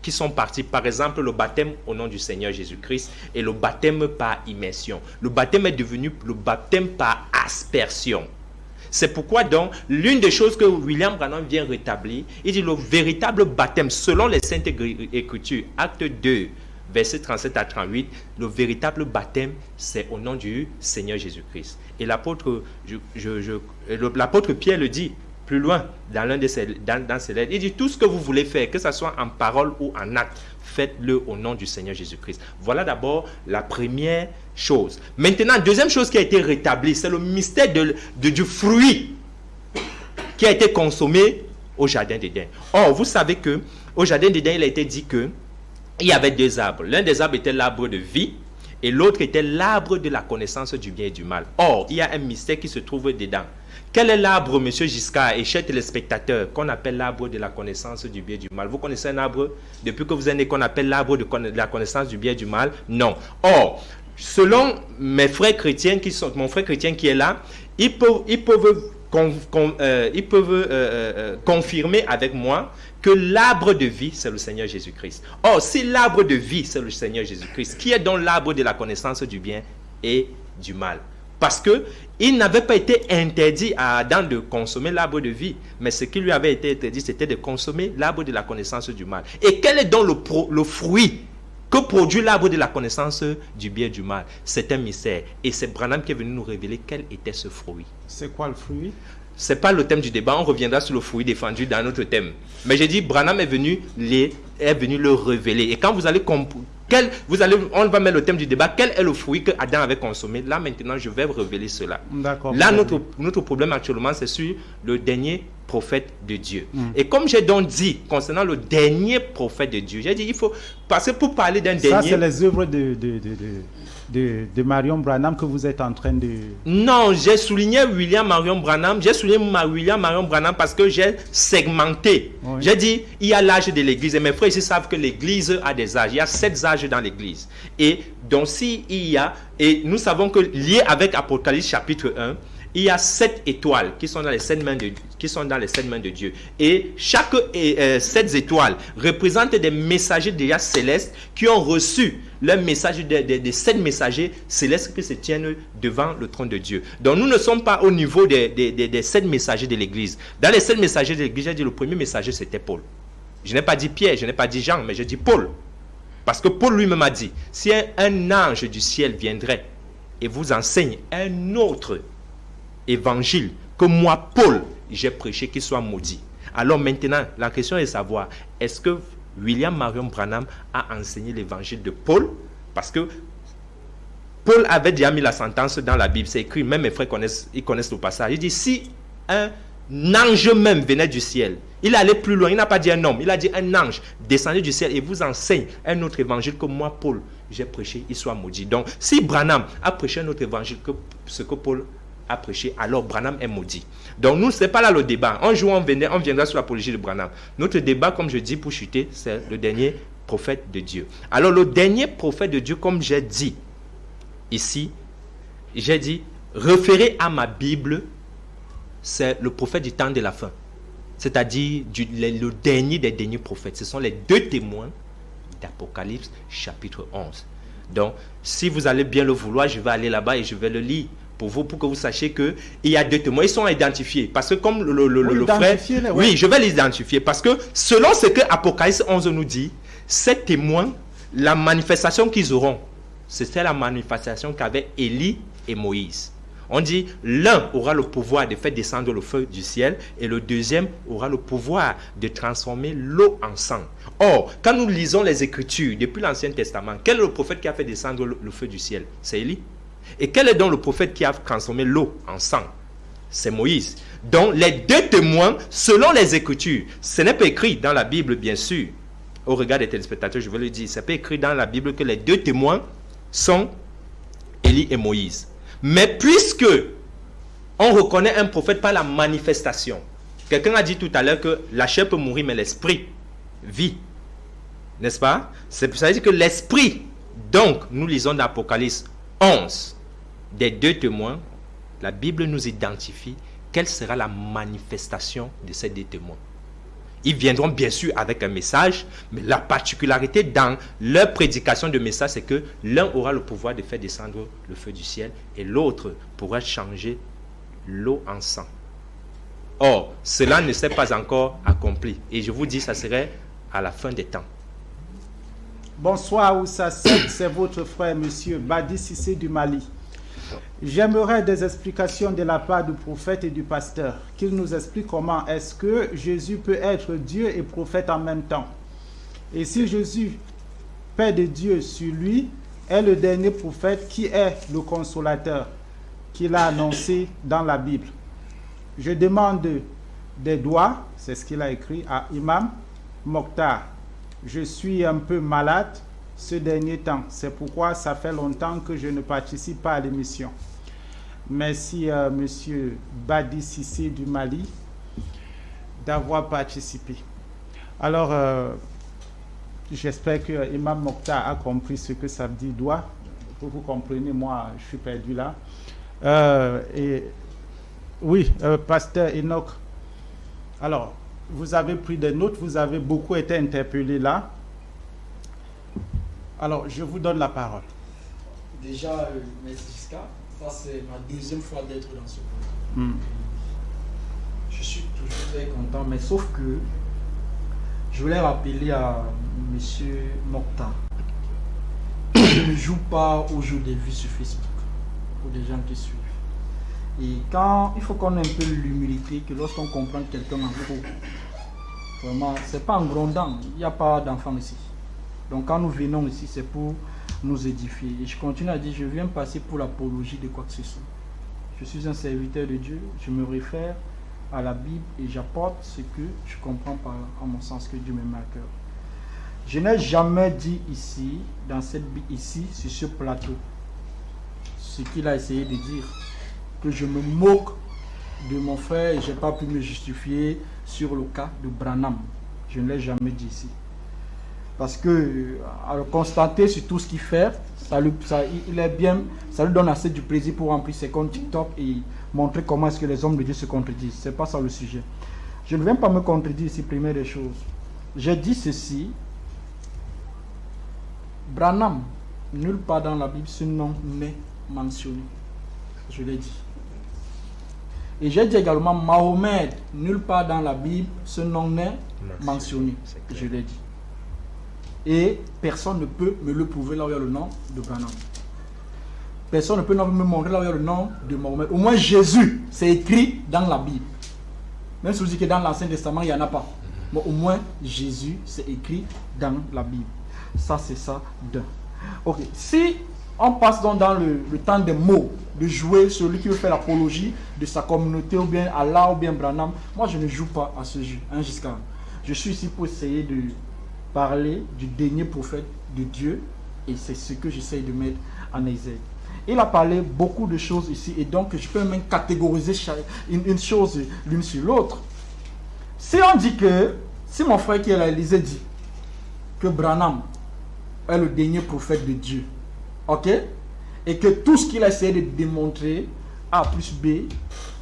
sont parties. Par exemple, le baptême au nom du Seigneur Jésus-Christ et le baptême par immersion. Le baptême est devenu le baptême par aspersion. C'est pourquoi donc, l'une des choses que William Branham vient rétablir, il dit le véritable baptême, selon les Saintes Écritures, acte 2, versets 37 à 38, le véritable baptême, c'est au nom du Seigneur Jésus-Christ. Et l'apôtre Pierre le dit plus loin, dans ses lettres, il dit tout ce que vous voulez faire, que ce soit en parole ou en acte, faites-le au nom du Seigneur Jésus-Christ. Voilà d'abord la première chose. Maintenant, deuxième chose qui a été rétablie, c'est le mystère du fruit qui a été consommé au jardin d'Éden. Or, vous savez que au jardin d'Éden, il a été dit que il y avait deux arbres. L'un des arbres était l'arbre de vie et l'autre était l'arbre de la connaissance du bien et du mal. Or, il y a un mystère qui se trouve dedans. Quel est l'arbre, monsieur Giscard et chers téléspectateurs, qu'on appelle l'arbre de la connaissance du bien et du mal? Vous connaissez un arbre, depuis que vous êtes né, qu'on appelle l'arbre de la connaissance du bien et du mal? Non. Or, selon mes frères chrétiens, mon frère chrétien qui est là, ils peuvent confirmer avec moi que l'arbre de vie, c'est le Seigneur Jésus-Christ. Or, si l'arbre de vie, c'est le Seigneur Jésus-Christ, qui est donc l'arbre de la connaissance du bien et du mal? Parce que il n'avait pas été interdit à Adam de consommer l'arbre de vie, mais ce qui lui avait été interdit, c'était de consommer l'arbre de la connaissance du mal. Et quel est donc le fruit que produit l'arbre de la connaissance du bien et du mal? C'est un mystère. Et c'est Branham qui est venu nous révéler quel était ce fruit. C'est quoi le fruit? Ce n'est pas le thème du débat, on reviendra sur le fruit défendu dans notre thème. Mais j'ai dit, Branham est venu le révéler. Et quand vous allez comprendre, on va mettre le thème du débat, quel est le fruit que Adam avait consommé? Là maintenant, je vais révéler cela. D'accord. Là, notre problème actuellement, c'est sur le dernier prophète de Dieu. Et comme j'ai donc dit, concernant le dernier prophète de Dieu, j'ai dit, il faut, parce que pour parler d'un dernier... Ça, c'est les œuvres de Marion Branham que vous êtes en train de... Non, j'ai souligné William Marion Branham. J'ai souligné William Marion Branham parce que j'ai segmenté. Oui. J'ai dit, il y a l'âge de l'église. Et mes frères ici savent que l'église a des âges. Il y a 7 âges dans l'église. Et donc, et nous savons que lié avec Apocalypse chapitre 1, il y a 7 étoiles qui sont dans les 7 mains de Dieu. Et chaque 7 étoiles représente des messagers déjà célestes qui ont reçu le message des 7 messagers célestes qui se tiennent devant le trône de Dieu. Donc nous ne sommes pas au niveau des 7 messagers de l'église. Dans les 7 messagers de l'église, j'ai dit le premier messager c'était Paul. Je n'ai pas dit Pierre, je n'ai pas dit Jean, mais j'ai dit Paul. Parce que Paul lui-même a dit, si un ange du ciel viendrait et vous enseigne un autre évangile que moi, Paul, j'ai prêché, qu'il soit maudit. Alors maintenant, la question est de savoir, est-ce que William Marion Branham a enseigné l'évangile de Paul? Parce que Paul avait déjà mis la sentence dans la Bible, c'est écrit, même mes frères connaissent le passage. Il dit, si un ange même venait du ciel, il allait plus loin, il n'a pas dit un homme, il a dit un ange descendait du ciel et vous enseigne un autre évangile que moi, Paul, j'ai prêché, il soit maudit. Donc, si Branham a prêché un autre évangile que ce que Paul a prêché, alors Branham est maudit. Donc nous, ce n'est pas là le débat. Un jour, on viendra sur l'apologie de Branham. Notre débat, comme je dis pour chuter, c'est le dernier prophète de Dieu. Alors le dernier prophète de Dieu, comme j'ai dit ici, j'ai dit, référé à ma Bible, c'est le prophète du temps de la fin. C'est-à-dire le dernier des derniers prophètes. Ce sont les 2 témoins d'Apocalypse chapitre 11. Donc, si vous allez bien le vouloir, je vais aller là-bas et je vais le lire pour vous, pour que vous sachiez qu'il y a 2 témoins. Ils sont identifiés. Parce que comme le frère... Oui, je vais les identifier. Parce que selon ce que Apocalypse 11 nous dit, ces témoins, la manifestation qu'ils auront, c'était la manifestation qu'avaient Élie et Moïse. On dit, l'un aura le pouvoir de faire descendre le feu du ciel et le deuxième aura le pouvoir de transformer l'eau en sang. Or, quand nous lisons les Écritures depuis l'Ancien Testament, quel est le prophète qui a fait descendre le feu du ciel? C'est Élie. Et quel est donc le prophète qui a transformé l'eau en sang? C'est Moïse. Donc, les 2 témoins, selon les Écritures, ce n'est pas écrit dans la Bible, bien sûr. Au regard des téléspectateurs, je veux le dire, ce n'est pas écrit dans la Bible que les 2 témoins sont Élie et Moïse. Mais puisque on reconnaît un prophète par la manifestation, quelqu'un a dit tout à l'heure que la chair peut mourir, mais l'esprit vit. N'est-ce pas? Ça veut dire que l'esprit, donc, nous lisons dans Apocalypse 11, des 2 témoins, la Bible nous identifie quelle sera la manifestation de ces 2 témoins. Ils viendront bien sûr avec un message, mais la particularité dans leur prédication de message, c'est que l'un aura le pouvoir de faire descendre le feu du ciel et l'autre pourra changer l'eau en sang. Or, cela ne s'est pas encore accompli. Et je vous dis, ça serait à la fin des temps. Bonsoir, Oussa 7, c'est votre frère, monsieur Badi Sissé du Mali. J'aimerais des explications de la part du prophète et du pasteur, qu'il nous explique comment est-ce que Jésus peut être Dieu et prophète en même temps. Et si Jésus, Père de Dieu sur lui, est le dernier prophète qui est le consolateur qu'il a annoncé dans la Bible. Je demande des doigts, c'est ce qu'il a écrit à Imam Mokhtar. Je suis un peu malade ce dernier temps. C'est pourquoi ça fait longtemps que je ne participe pas à l'émission. Merci monsieur Badi Sissé du Mali d'avoir participé. Alors, j'espère que Imam Mokhtar a compris ce que ça veut dire doigt. Pour vous compreniez, moi, je suis perdu là. Oui, pasteur Enoch. Alors, vous avez pris des notes, vous avez beaucoup été interpellé là. Alors, je vous donne la parole. Déjà, merci Jiska. Ça, c'est ma deuxième fois d'être dans ce programme. Je suis toujours très content, mais sauf que je voulais rappeler à M. Mokhtar, je ne joue pas au jeu des vues sur Facebook pour des gens qui suivent. Et quand il faut qu'on ait un peu l'humilité que lorsqu'on comprend quelqu'un en faux, vraiment, c'est pas en grondant, il n'y a pas d'enfants ici. Donc quand nous venons ici, c'est pour nous édifier. Et je continue à dire, je viens passer pour l'apologie de quoi que ce soit. Je suis un serviteur de Dieu, je me réfère à la Bible et j'apporte ce que je comprends par là, en mon sens, que Dieu me met à cœur. Je n'ai jamais dit ici, sur ce plateau, ce qu'il a essayé de dire, que je me moque de mon frère et je n'ai pas pu me justifier sur le cas de Branham. Je ne l'ai jamais dit ici. Parce que, à le constater sur tout ce qu'il fait, ça lui donne assez du plaisir pour remplir ses comptes TikTok et montrer comment est-ce que les hommes de Dieu se contredisent. Ce n'est pas ça le sujet. Je ne viens pas me contredire ici, première des choses. J'ai dit ceci. Branham, nulle part dans la Bible, ce nom n'est mentionné. Je l'ai dit. Et j'ai dit également Mahomet, nulle part dans la Bible, ce nom n'est mentionné. Je l'ai dit. Et personne ne peut me le prouver là où il y a le nom de Branham. Personne ne peut me montrer là où il y a le nom de Mahomet. Au moins Jésus, c'est écrit dans la Bible. Même si vous dites que dans l'Ancien Testament, il n'y en a pas. Mais au moins Jésus, c'est écrit dans la Bible. Ça, c'est ça d'un. Ok. Si on passe donc dans le temps des mots, de jouer celui qui veut faire l'apologie de sa communauté, ou bien Allah, ou bien Branham, moi je ne joue pas à ce jeu, hein, jusqu'à. Je suis ici pour essayer de parler du dernier prophète de Dieu, et c'est ce que j'essaye de mettre en exergue. Il a parlé beaucoup de choses ici, et donc je peux même catégoriser une chose l'une sur l'autre. Si on dit que, si mon frère qui est là, Élysée dit que Branham est le dernier prophète de Dieu, ok, et que tout ce qu'il a essayé de démontrer, A plus B,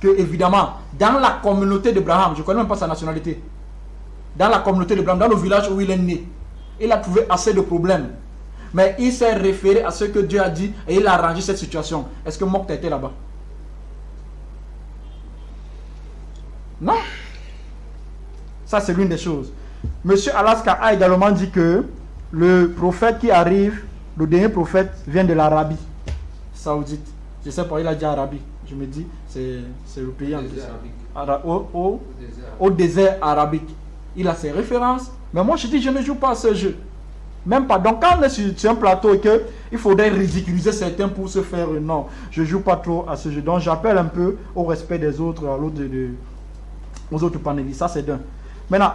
que évidemment, dans la communauté d'Abraham, je ne connais même pas sa nationalité, dans la communauté d'Abraham, dans le village où il est né, il a trouvé assez de problèmes. Mais il s'est référé à ce que Dieu a dit et il a arrangé cette situation. Est-ce que Mokhtar était là-bas? Non. Ça, c'est l'une des choses. Monsieur Alaska a également dit que le prophète qui arrive, le dernier prophète, vient de l'Arabie Saoudite. Je sais pas, il a dit Arabie. Je me dis, c'est le pays au désert arabique. Il a ses références. Mais moi, je dis, je ne joue pas à ce jeu. Même pas. Donc, quand on est sur un plateau et qu'il faudrait ridiculiser certains pour se faire, non, je ne joue pas trop à ce jeu. Donc, j'appelle un peu au respect des autres, aux autres panélistes. Ça, c'est d'un. Maintenant,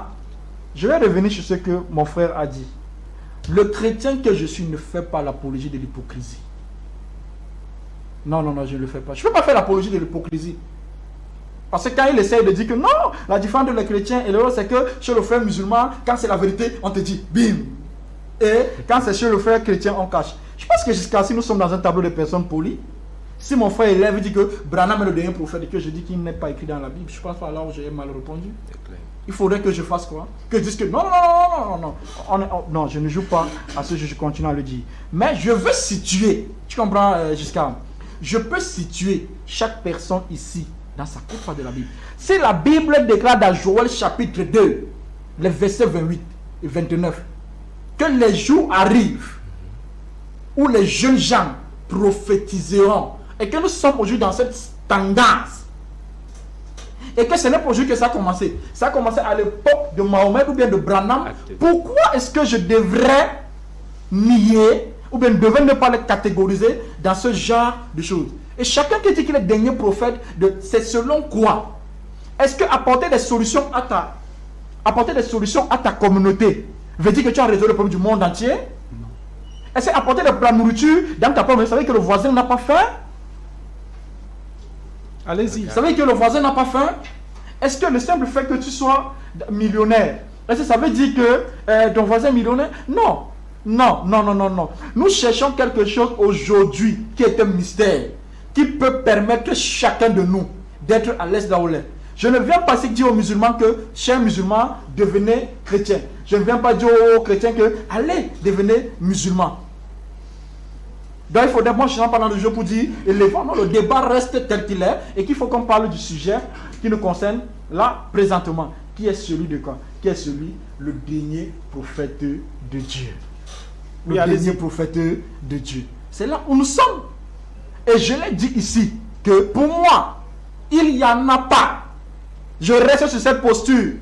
je vais revenir sur ce que mon frère a dit. Le chrétien que je suis ne fait pas l'apologie de l'hypocrisie. Non, je ne le fais pas. Je ne peux pas faire l'apologie de l'hypocrisie. Parce que quand il essaye de dire que non, la différence de le chrétien et l'autre, c'est que chez le frère musulman, quand c'est la vérité, on te dit bim. Et quand c'est chez le frère chrétien, on cache. Je pense que jusqu'à si nous sommes dans un tableau de personnes polies, si mon frère élève et dit que Branham est le dernier prophète et que je dis qu'il n'est pas écrit dans la Bible, je ne pense pas là où j'ai mal répondu. Il faudrait que je fasse quoi? Que je dise que non, je ne joue pas à ce jeu, je continue à le dire. Mais je veux situer, tu comprends Giscard? Je peux situer chaque personne ici dans sa coupe de la Bible. Si la Bible déclare dans Joël chapitre 2, les versets 28 et 29, que les jours arrivent où les jeunes gens prophétiseront et que nous sommes aujourd'hui dans cette tendance et que ce n'est pas aujourd'hui que ça a commencé. Ça a commencé à l'époque de Mahomet ou bien de Branham. Pourquoi est-ce que je devrais nier ou bien devrais ne pas les catégoriser dans ce genre de choses? Et chacun qui dit qu'il est le dernier prophète, c'est selon quoi? Est-ce que apporter des solutions à ta communauté veut dire que tu as résolu le problème du monde entier? Non. Est-ce que apporter de la nourriture dans ta communauté, vous savez que le voisin n'a pas faim? Allez-y. Vous savez que le voisin n'a pas faim? Est-ce que le simple fait que tu sois millionnaire, est-ce que ça veut dire que ton voisin est millionnaire? Non. Nous cherchons quelque chose aujourd'hui qui est un mystère, qui peut permettre que chacun de nous d'être à l'aise là où il est. Je ne viens pas dire aux musulmans que, chers musulmans, devenez chrétiens. Je ne viens pas dire aux chrétiens que, allez, devenez musulmans. Donc il faudrait, moi je suis pendant le jeu pour dire, élevons, non, le débat reste tel qu'il est et qu'il faut qu'on parle du sujet qui nous concerne là, présentement. Qui est celui de quoi? Qui est celui, le dernier prophète de Dieu. Le dernier prophète de Dieu. C'est là où nous sommes. Et je l'ai dit ici, que pour moi, il n'y en a pas. Je reste sur cette posture.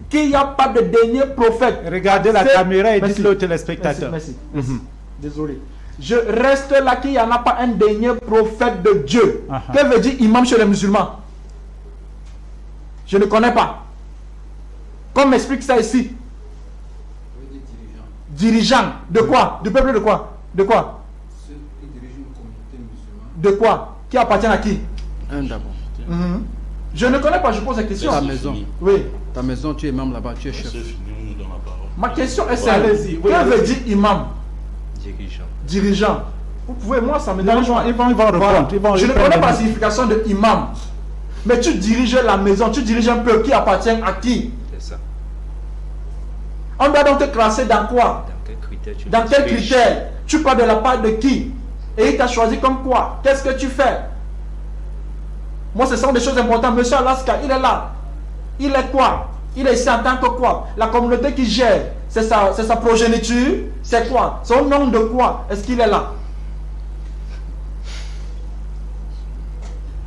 Qu'il n'y a pas de dernier prophète. Regardez la caméra et dites-le aux téléspectateurs. Merci. Désolé. Je reste là qu'il n'y en a pas un dernier prophète de Dieu. Que veut dire imam chez les musulmans? Je ne connais pas. Qu'on m'explique ça ici. Dirigeant. De quoi? Du peuple de quoi? De quoi? Ceux qui dirigent une communauté musulmane. De quoi? Qui appartient à qui? Un d'abord. Je ne connais pas, je pose la question. Ta maison. Oui. Ta maison, tu es même là-bas, tu es chef. Ma question est celle. Allez-y. Oui, Que veut dire imam? Dirigeant. Dirigeant. Vous pouvez, moi ça me dérange pas. Ils vont répondre. Voilà. Ils vont Je ne répondre. connais pas la signification de imam. Mais tu diriges la maison, tu diriges un peuple qui appartient à qui? C'est ça. On doit donc te classer dans quoi? Dans quel critère tu Dans quel diriges? critère? Tu parles de la part de qui? Et il t'a choisi comme quoi? Qu'est-ce que tu fais? Moi, ce sont des choses importantes. Monsieur Alaska, il est là. Il est quoi? Il est ici en tant que quoi? La communauté qui gère, c'est sa progéniture? C'est quoi? Son nom de quoi? Est-ce qu'il est là?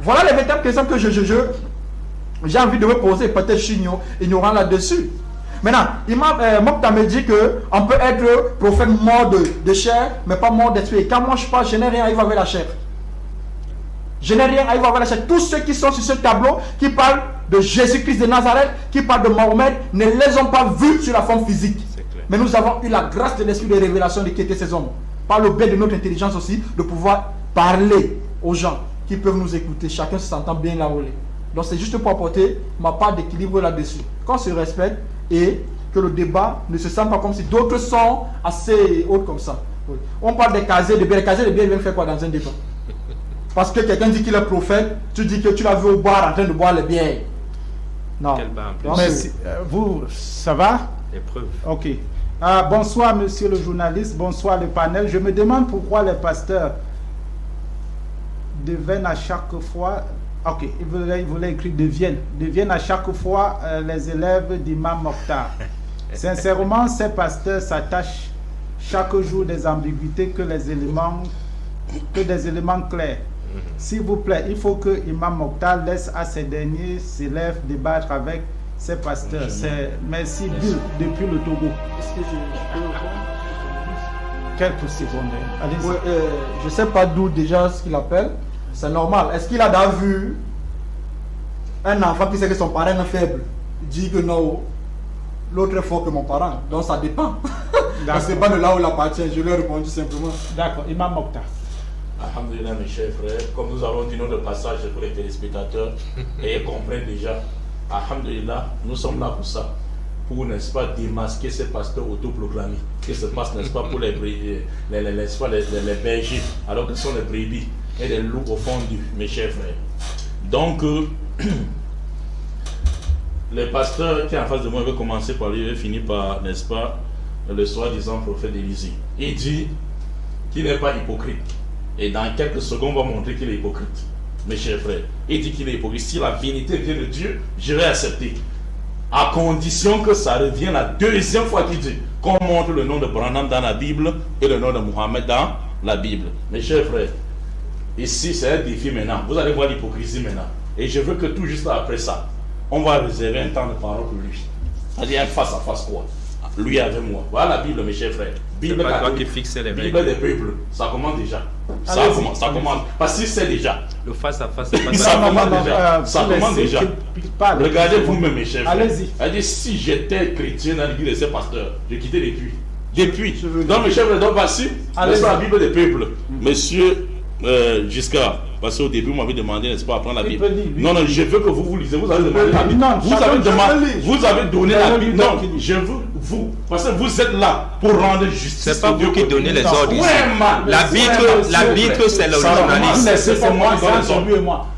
Voilà les véritables questions que j'ai envie de me poser. Peut-être je suis ignorant là-dessus. Maintenant, Imam Mokhtar me dit qu'on peut être prophète mort de chair, mais pas mort d'esprit. Et quand moi je parle, je n'ai rien à y voir avec la chair. Je n'ai rien à y voir avec la chair. Tous ceux qui sont sur ce tableau, qui parlent de Jésus-Christ de Nazareth, qui parlent de Mahomet, ne les ont pas vus sur la forme physique. Mais nous avons eu la grâce de l'esprit de révélation de qui étaient ces hommes. Par le biais de notre intelligence aussi, de pouvoir parler aux gens qui peuvent nous écouter. Chacun se sentant bien là où il est. Donc c'est juste pour apporter ma part d'équilibre là-dessus. Qu'on se respecte et que le débat ne se sent pas comme si d'autres sont assez hautes comme ça. Oui. On parle des casiers de biens. Les casiers de biens viennent faire quoi dans un débat? Parce que quelqu'un dit qu'il est prophète, tu dis que tu l'as vu au bar en train de boire les bières. Non. Quel bar en plus? Donc, Merci. Vous, ça va? Épreuve. Ok. Bonsoir, monsieur le journaliste. Bonsoir, le panel. Je me demande pourquoi les pasteurs deviennent à chaque fois... Ok, il voulait écrire deviennent à chaque fois les élèves d'Imam Mokhtar. Sincèrement, ces pasteurs s'attachent chaque jour des ambiguïtés que des éléments clairs. S'il vous plaît, il faut que Imam Mokhtar laisse à ses derniers élèves débattre avec ses pasteurs. Merci Bill depuis le Togo. Est-ce que je peux répondre? Quelques secondes. Allez-y. Ouais, je ne sais pas d'où déjà ce qu'il appelle. C'est normal. Est-ce qu'il a déjà vu un enfant qui sait que son parent est faible? Il dit que non, l'autre est fort que mon parent. Donc ça dépend. Ce n'est pas de là où il appartient. Je lui ai répondu simplement. D'accord, Imam Mokhtar. Alhamdulillah, mes chers frères, comme nous avons dit notre passage pour les téléspectateurs, et ils comprennent déjà, Alhamdulillah, nous sommes là pour ça, pour, n'est-ce pas, démasquer ces pasteurs autoproclamés, qui se passe, n'est-ce pas, pour les bergers, alors que ce sont les brebis et les loups au fond mes chers frères. Donc, les pasteurs qui est en face de moi veut commencer par lui, il finit par, n'est-ce pas, le soi-disant prophète d'Élisée. Il dit qu'il n'est pas hypocrite. Et dans quelques secondes, on va montrer qu'il est hypocrite. Mes chers frères, il dit qu'il est hypocrite. Si la vérité vient de Dieu, je vais accepter. À condition que ça revienne la deuxième fois qu'il dit qu'on montre le nom de Branham dans la Bible et le nom de Mohammed dans la Bible. Mes chers frères, ici c'est un défi maintenant. Vous allez voir l'hypocrisie maintenant. Et je veux que tout juste après ça, on va réserver un temps de parole pour lui. C'est-à-dire un face à face quoi. Lui avec moi. Voilà la Bible, mes chers frères. Bible C'est pas toi qui fixe les Bible règles. des peuples. Ça commence déjà. Ça commence. Parce que c'est déjà. Le face à face, c'est pas Ça ça. commence déjà. Ça commence déjà. Parle. Regardez vous-même, mes chers frères. Allez-y. Elle dit si j'étais chrétien dans l'église de ces pasteurs, je quittais depuis. Donc, mes chers frères, donc voici la Bible des peuples. Monsieur Giscard, parce qu'au début, vous m'avez demandé, n'est-ce pas, à prendre la Bible. Non, je veux que vous lisez. Vous avez demandé la Bible. Non, vous avez donné la Bible. Non, je veux vous. Parce que vous êtes là pour rendre justice. C'est pas vous qui donnez les ordres ici. Ouais, man. L'arbitre, c'est le journaliste. Laissez pour moi,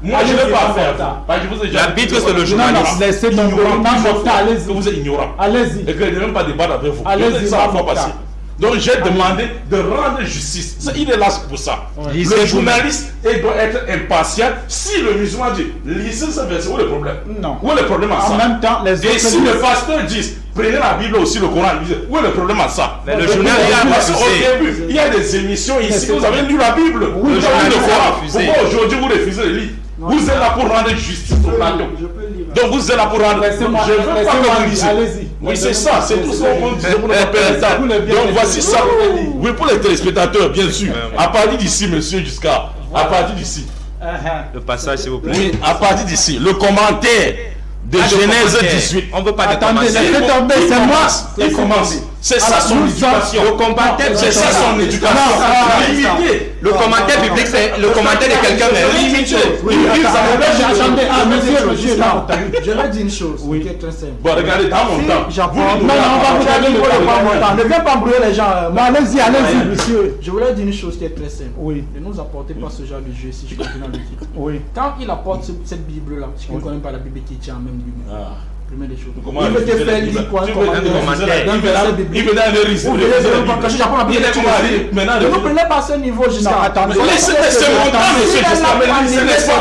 moi, je ne vais pas faire. L'arbitre, c'est le journaliste. Laissez donc que vous êtes ignorant. Allez-y. Et que je ne vais même pas débattre avec vous. Allez-y, ça va passer. Donc j'ai demandé de rendre justice. Il est là pour ça. Lisez Le journaliste doit être impartial. Si le musulman dit, lisez ce verset, où est le problème? Non. Où est le problème à ça? En même temps, les autres Et si le pasteur dit, prenez la Bible aussi, le Coran, lisez, où est le problème à ça? Mais le journal a Parce qu'au refusé. début, il y a des émissions ici, vous avez lu la Bible, Oui, le journal le a Coran. refusé. Pourquoi aujourd'hui vous refusez de lire? Vous êtes là pour rendre justice au plateau. Donc vous êtes là pour rendre. Laissez-moi- Je veux pas laissez-moi que vous dire, lisiez. allez-y. Oui, c'est ça, c'est tout ce qu'on dit pour ne pas perdre ça. Vous le bien Donc dit. voici ça. Oui. Oui, pour les téléspectateurs, bien sûr. À partir d'ici, monsieur Giscard, à partir d'ici. Le passage, s'il vous plaît. Oui, à partir d'ici, le commentaire de Pas de Genèse commentaire. 18. On ne veut pas de Attendez, commentaire. laissez tomber, c'est moi. Il commence. C'est ça Alors, son nous éducation. Le commentaire, C'est ça son éducation. Non, Limité. Le commentaire biblique, c'est le commentaire de quelqu'un, mais limité. Attendez, monsieur, non. Je vais dire une chose qui est très simple. Bon, regardez, dans mon temps. J'apprends. vous Non, nous on va vous donnez donner le la parole. temps. Ne viens pas embrouiller les gens. Non, allez-y, monsieur. Je voulais dire une chose qui est très simple. Oui. Ne nous apportez pas ce genre de jeu si je continue à le dire. Oui. Quand il apporte cette Bible-là, parce qu'il ne connaît pas la Bible qui tient en même lui-même. Ah. Première des choses. Comment Il veut te refuser la faire Bible? lire quoi? Tu un veux commentaire. commentaire. D'un verset biblique. Il veut dans le risque. Vous voulez quand j'apprends la Bible, tu le fais. Maintenant, Ne vous prenez pas à ce niveau jusqu'à. Non, attendez. Laissez mon temps, monsieur Giscard.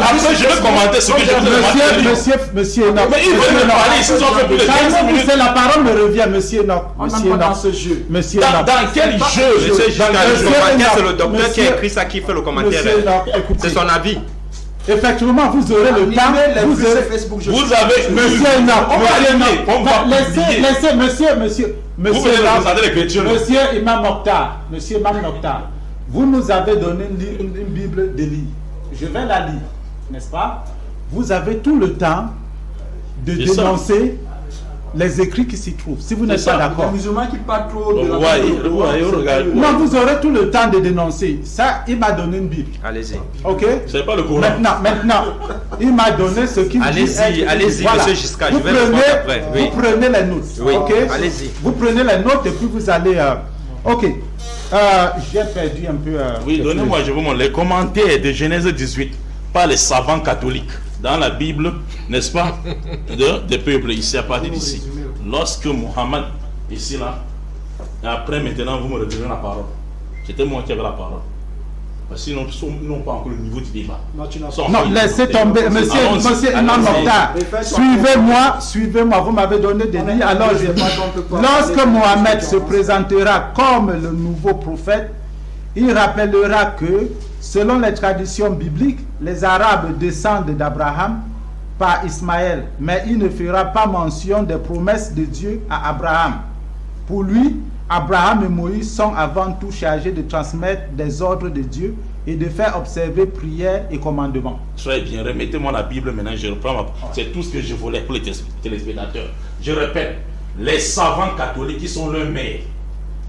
Après, je vais commenter ce que je vous demande. Monsieur, non. Mais il veut me parler, ils se sont fait plus de 15 minutes. C'est la parole me revient, monsieur, non. On Monsieur, n'entre pas non. dans ce jeu. Monsieur, Dans non. quel jeu? Monsieur Giscard, le Monsieur, commentaire, c'est le non. docteur qui a Monsieur- écrit ça, qui fait le commentaire. Monsieur, non, écoutez. C'est son avis. Effectivement, vous aurez le temps. Vous aurez... Facebook. Vous avez. Monsieur, non. On va Monsieur, allumer, non. on va publier. Laissez, monsieur. Vous Monsieur, venez de non. présenter l'écriture. Monsieur Imam Mokhtar, monsieur Imam Mokhtar, vous nous avez donné une Bible de lire. Je vais la lire, n'est-ce pas? Vous avez tout le temps de C'est ça. dénoncer les écrits qui s'y trouvent, si vous n'êtes ça. pas d'accord. Les musulmans qui parlent trop de la Regarde. Non, vous aurez tout le temps de dénoncer. Ça, il m'a donné une Bible. Allez-y. Ok? C'est pas le Coran. Maintenant, il m'a donné ce qu'il dit. Allez-y, être- allez-y, monsieur Giscard, Vous je vais le prenez, prendre après, oui. vous prenez les notes. Oui, ok? allez-y. Vous prenez les notes et puis vous allez. Ok. J'ai perdu un peu. Oui, le donnez-moi, je vous montre les commentaires de Genèse 18 par les savants catholiques dans la Bible, n'est-ce pas, des peuples ici, à partir d'ici. Lorsque Mohammed, ici là, et après maintenant vous me redonnez la parole. C'était moi qui avais la parole. Parce qu'ils n'ont pas encore le niveau du débat. Non, tu n'as Sans- pas. Non, laissez tomber, monsieur Imam Allons-y. Mokhtar. Suivez-moi, vous m'avez donné des lignes. Alors, lorsque Mohammed se présentera comme le nouveau prophète, il rappellera que, selon les traditions bibliques, les Arabes descendent d'Abraham par Ismaël, mais il ne fera pas mention des promesses de Dieu à Abraham. Pour lui, Abraham et Moïse sont avant tout chargés de transmettre des ordres de Dieu et de faire observer prières et commandements. Très bien, remettez-moi la Bible maintenant, je reprends c'est tout ce que je voulais pour les téléspectateurs. Je répète, les savants catholiques qui sont leurs maires,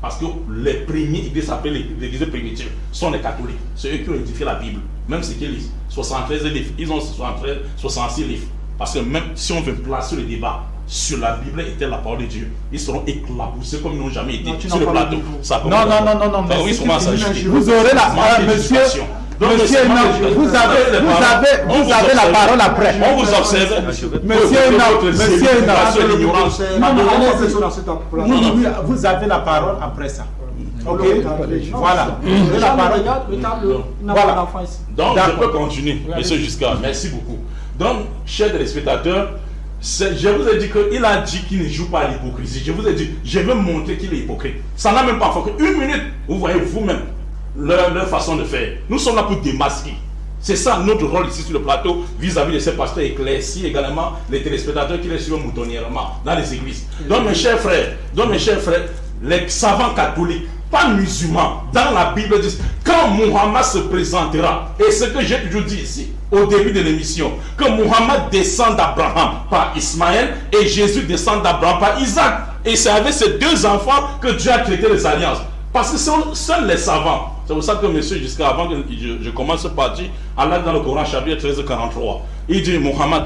parce que les premiers, ils s'appellent l'église primitive, sont les catholiques. C'est eux qui ont édifié la Bible. Même ceux qui lisent 73 livres, ils ont 73, 66 livres. Parce que même si on veut placer le débat sur la Bible était la parole de Dieu, ils seront éclaboussés comme ils n'ont jamais été sur le plateau. Ça Non, mais oui, comment ça vous aurez la monsieur, monsieur, non, vous avez la parole après. On vous observe. Vous avez la parole après ça. Ok, voilà. Vous avez la parole. Voilà. Donc, je peux continuer, monsieur Giscard. Merci beaucoup. Donc, chers téléspectateurs, je vous ai dit qu'il a dit qu'il ne joue pas à l'hypocrisie. Je vous ai dit, je vais montrer qu'il est hypocrite. Ça n'a même pas fait une minute. Vous voyez vous-même leur façon de faire. Nous sommes là pour démasquer. C'est ça notre rôle ici sur le plateau vis-à-vis de ces pasteurs éclaircis, également les téléspectateurs qui les suivent moutonnièrement dans les églises. Donc mes chers frères, les savants catholiques, pas musulmans, dans la Bible disent, quand Muhammad se présentera, et ce que j'ai toujours dit ici, au début de l'émission, que Muhammad descend d'Abraham par Ismaël et Jésus descend d'Abraham par Isaac. Et c'est avec ces deux enfants que Dieu a traité les alliances. Parce que seuls les savants. C'est pour ça que monsieur, jusqu'à avant que je commence ce parti, Allah dans le Coran chapitre 13, 43, il dit Muhammad,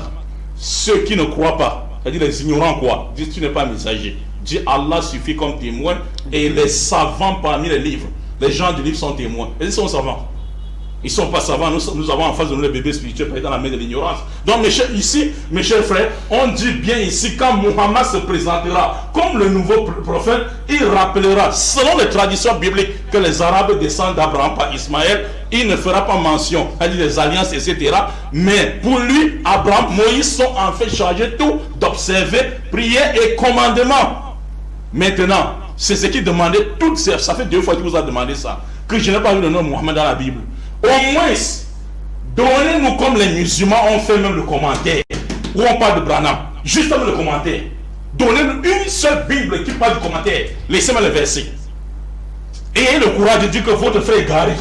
ceux qui ne croient pas, c'est-à-dire les ignorants quoi, disent tu n'es pas messager. Dit Allah suffit comme témoin et les savants parmi les livres, les gens du livre sont témoins. Et ils sont savants. Ils ne sont pas savants, nous avons en face de nous les bébés spirituels dans la main de l'ignorance. Donc mes chers frères, on dit bien ici, quand Muhammad se présentera comme le nouveau prophète, il rappellera, selon les traditions bibliques, que les Arabes descendent d'Abraham par Ismaël. Il ne fera pas mention à dire des alliances, etc. Mais pour lui, Abraham, Moïse sont en fait chargés tout d'observer, prier et commandement. Maintenant, c'est ce qu'il demandait, ça fait 2 fois qu'il vous a demandé ça, que je n'ai pas vu le nom de Muhammad dans la Bible. Au moins, donnez-nous comme les musulmans ont fait même le commentaire, où on parle de Branham, juste même le commentaire. Donnez-nous une seule Bible qui parle du commentaire. Laissez-moi le verset. Ayez le courage de dire que votre frère est garé.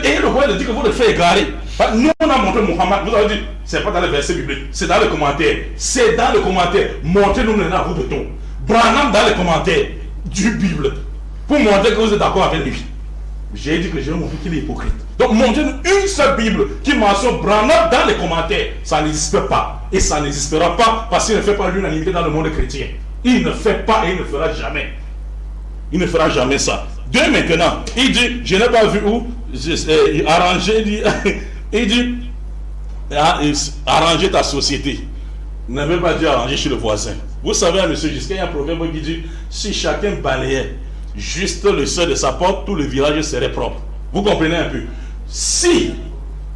Ayez le courage de dire que votre frère est garé. Nous, on a montré Muhammad, vous avez dit, c'est pas dans le verset biblique, c'est dans le commentaire. C'est dans le commentaire. Montrez-nous le nom de tout. Branham dans les commentaires du Bible, pour montrer que vous êtes d'accord avec lui. J'ai dit que j'ai montré qu'il est hypocrite. Donc montrez-nous une seule Bible qui mentionne Branham dans les commentaires. Ça n'existe pas. Et ça n'existera pas parce qu'il ne fait pas l'unanimité dans le monde chrétien. Il ne fait pas et il ne fera jamais. Il ne fera jamais ça. Dieu maintenant, il dit, je n'ai pas vu où arranger, il dit, arranger ta société. Ne veut pas dire arranger chez le voisin. Vous savez, monsieur, jusqu'à il y a un proverbe qui dit, si chacun balayait juste le seuil de sa porte, tout le village serait propre. Vous comprenez un peu? Si,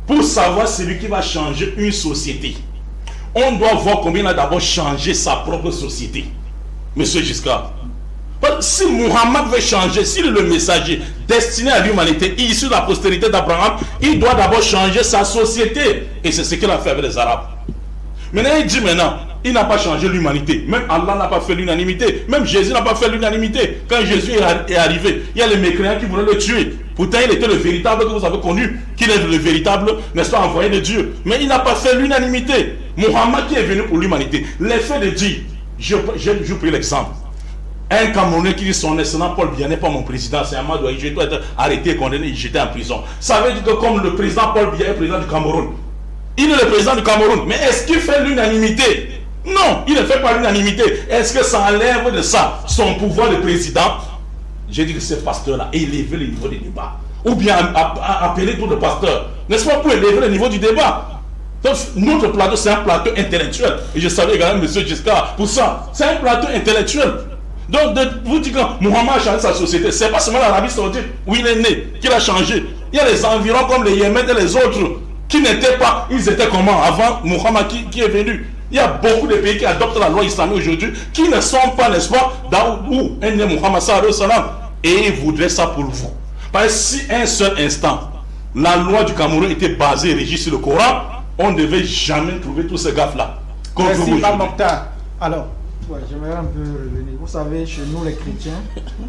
pour savoir celui qui va changer une société, on doit voir combien il a d'abord changé sa propre société. Monsieur Giscard. Si Muhammad veut changer, s'il est le messager destiné à l'humanité, issu de la postérité d'Abraham, il doit d'abord changer sa société. Et c'est ce qu'il a fait avec les Arabes. Maintenant, il dit maintenant, il n'a pas changé l'humanité. Même Allah n'a pas fait l'unanimité. Même Jésus n'a pas fait l'unanimité. Quand Jésus est arrivé, il y a les mécréants qui voulaient le tuer. Pourtant, il était le véritable que vous avez connu, qu'il est le véritable, n'est-ce pas, envoyé de Dieu. Mais il n'a pas fait l'unanimité. Muhammad qui est venu pour l'humanité. L'effet de dire, je vous prie l'exemple. Un Camerounais qui dit son excellent Paul Biya n'est pas mon président, c'est Amadou Aïe, je dois être arrêté, condamné, j'étais en prison. Ça veut dire que comme le président Paul Biya est président du Cameroun, il est le président du Cameroun, mais est-ce qu'il fait l'unanimité? Non, il ne fait pas l'unanimité. Est-ce que ça enlève de ça son pouvoir de président? J'ai dit que ce pasteur-là élever le niveau du débat. Ou bien appeler tous les pasteurs, n'est-ce pas, pour élever le niveau du débat. Donc, notre plateau, c'est un plateau intellectuel. Et je savais également M. Giscard pour ça. C'est un plateau intellectuel. Donc, vous dites que Muhammad a changé sa société. C'est pas seulement l'Arabie Saoudite où il est né qu'il a changé. Il y a les environs comme les Yémen et les autres qui n'étaient pas, ils étaient comment avant Muhammad qui est venu. Il y a beaucoup de pays qui adoptent la loi islamique aujourd'hui qui ne sont pas, n'est-ce pas, dans où est né Muhammad sallallahu alayhi wa sallam. Et ils voudraient ça pour vous. Parce que si un seul instant, la loi du Cameroun était basée et régie sur le Coran, on ne devait jamais trouver tous ces gaffes-là. Merci, Mokhtar. Alors, ouais, j'aimerais un peu revenir. Vous savez, chez nous les chrétiens,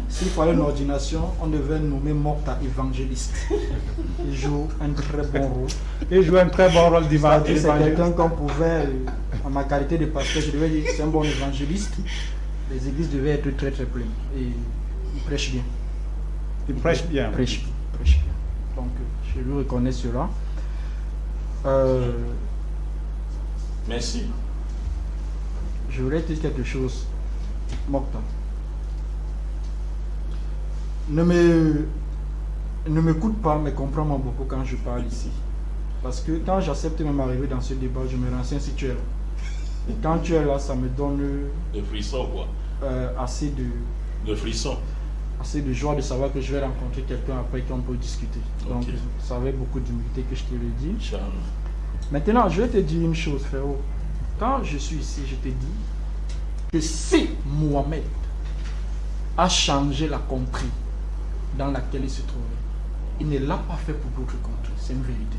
s'il fallait une ordination, on devait nommer Mokhtar évangéliste. Il joue un très bon rôle. Il joue un très bon rôle d'évangéliste. C'est quelqu'un qu'on pouvait, en ma qualité de pasteur, je devais dire c'est un bon évangéliste. Les églises devaient être très très pleines. Et il prêche bien. Il prêche bien. Prêche bien. Donc, je lui reconnais cela. Merci. Je voulais te dire quelque chose, Mokhtar. Ne m'écoute pas, mais comprends-moi beaucoup quand je parle ici. Parce que quand j'accepte même arriver dans ce débat, je me renseigne si tu es là. Et quand tu es là, ça me donne de frissons, quoi. Assez de frissons. Assez de joie de savoir que je vais rencontrer quelqu'un après qu'on peut discuter. Donc, ça avec beaucoup d'humilité que je te le dis. Maintenant, je vais te dire une chose, frérot. Quand je suis ici, je te dis que si Mohamed a changé la contrée dans laquelle il se trouvait, il ne l'a pas fait pour d'autres contrées. C'est une vérité.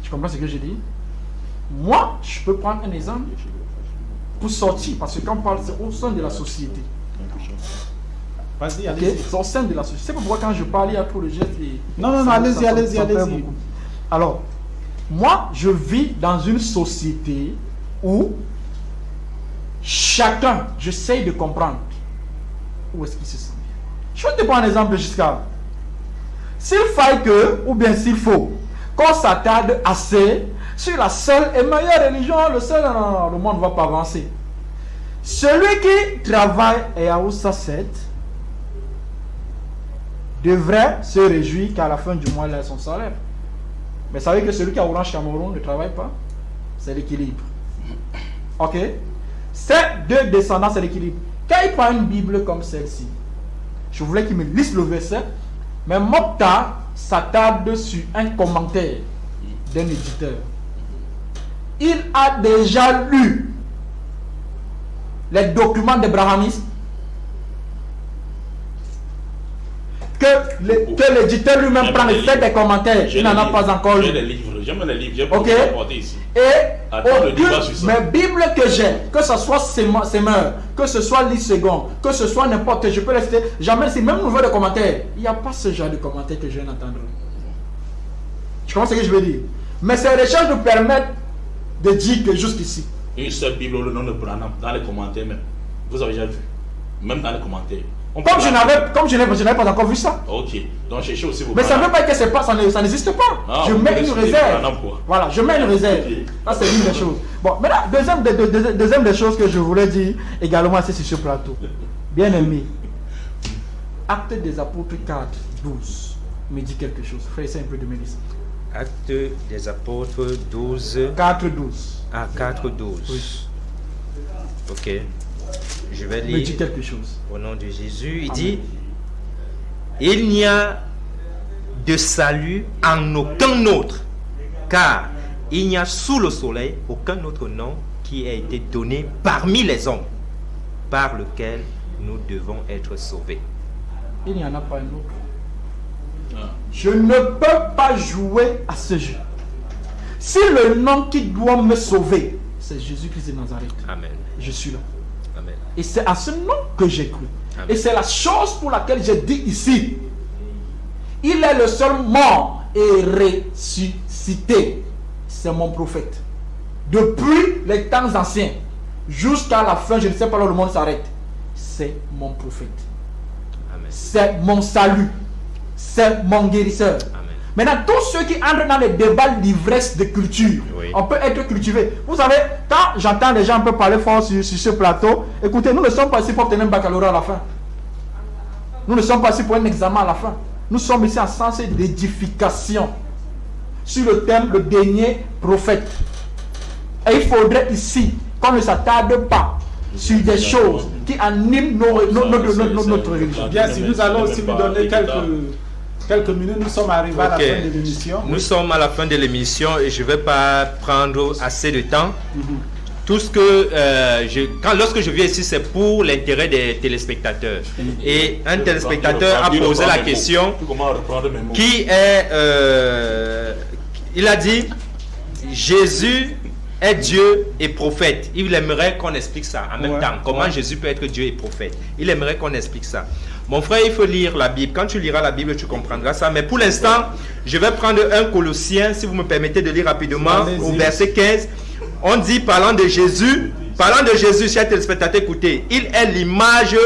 Tu comprends ce que je dis? Moi, je peux prendre un exemple pour sortir, parce que quand on parle, c'est au sein de la société. Vas-y, okay? allez-y. C'est au sein de la société. C'est pourquoi quand je parle, il y a trop de gestes. Non, allez-y. Alors, moi, je vis dans une société où chacun, j'essaye de comprendre où est-ce qu'il se sent. Je vais te prendre un exemple jusqu'à. S'il faille que, ou bien s'il faut, qu'on s'attarde assez sur la seule et meilleure religion, le monde ne va pas avancer. Celui qui travaille à Oussa 7, devrait se réjouir qu'à la fin du mois, il a son salaire. Mais savez que celui qui a Orange Cameroun ne travaille pas? C'est l'équilibre. Ok? Ces deux descendants, c'est l'équilibre. Quand il prend une Bible comme celle-ci, je voulais qu'il me lise le verset, mais Mokhtar s'attarde sur un commentaire d'un éditeur. Il a déjà lu les documents d'Abrahamisme que l'éditeur lui-même prend et fait des commentaires. Il n'en a pas encore lu. J'ai des livres, j'aime les livres, j'ai pas Ok. apporté ici. Et Attends le débat sur ça. mes Bibles que j'ai, que ce soit Semeur, que ce soit Lis Second, que ce soit n'importe, je peux rester, jamais si même nouveau de commentaires, il n'y a pas ce genre de commentaires que je viens d'entendre. Tu comprends ce que je veux dire? Mais ces recherches nous permettent de dire que jusqu'ici. Une seule Bible, le nom de Branham, dans les commentaires même. Vous avez déjà vu? Même dans les commentaires. Comme je n'avais pas encore vu ça. Ok, donc cherchez aussi vos Mais ça ne Branham. veut pas dire que c'est pas, ça n'existe pas. Ah, je vous mets connaissez une les réserve. Branham, quoi. Voilà, je mets une réserve. Ok. Ça, c'est l'une des choses. Bon, maintenant, deuxième des choses que je voulais dire également, c'est sur ce plateau. Bien aimé, Actes des Apôtres 4, 12 me dit quelque chose. Frère, c'est un peu de Mélisse. Actes des apôtres 12 4, 12. à 4, 12. Oui. Ok. Je vais Me dit lire quelque chose. au nom de Jésus. Il Amen. dit, il n'y a de salut en aucun autre, car il n'y a sous le soleil aucun autre nom qui a été donné parmi les hommes par lequel nous devons être sauvés. Il n'y en a pas un autre. Ah. Je ne peux pas jouer à ce jeu. Si le nom qui doit me sauver, c'est Jésus-Christ de Nazareth, Amen. je suis là. Amen. Et c'est à ce nom que j'ai cru. Amen. Et c'est la chose pour laquelle j'ai dit ici. Il est le seul mort et ressuscité. C'est mon prophète. Depuis les temps anciens jusqu'à la fin, je ne sais pas là où le monde s'arrête. C'est mon prophète. Amen. C'est mon salut. C'est mon guérisseur. Amen. Maintenant, tous ceux qui entrent dans les débats d'ivresse de culture, Oui. on peut être cultivé. Vous savez, quand j'entends les gens un peu parler fort sur ce plateau, écoutez, nous ne sommes pas ici pour obtenir un baccalauréat à la fin. Nous ne sommes pas ici pour un examen à la fin. Nous sommes ici en sens d'édification sur le thème le dernier prophète. Et il faudrait ici qu'on ne s'attarde pas sur des choses qui animent notre religion. Bien, si nous allons aussi lui donner quelques minutes, nous sommes arrivés à la Ok. fin de l'émission. Nous sommes à la fin de l'émission et je ne vais pas prendre assez de temps. Tout ce que lorsque je viens ici, c'est pour l'intérêt des téléspectateurs. Et un téléspectateur a posé la question Comment reprendre mes mots? qui est, il a dit, Jésus est Dieu et prophète. Il aimerait qu'on explique ça en même Ouais, temps. Comment ouais. Jésus peut être Dieu et prophète. Il aimerait qu'on explique ça. Mon frère, il faut lire la Bible. Quand tu liras la Bible, tu comprendras ça. Mais pour l'instant, je vais prendre un Colossiens, si vous me permettez de lire rapidement, Allez-y. au verset 15. On dit, parlant de Jésus, chers téléspectateurs, écoutez, il est l'image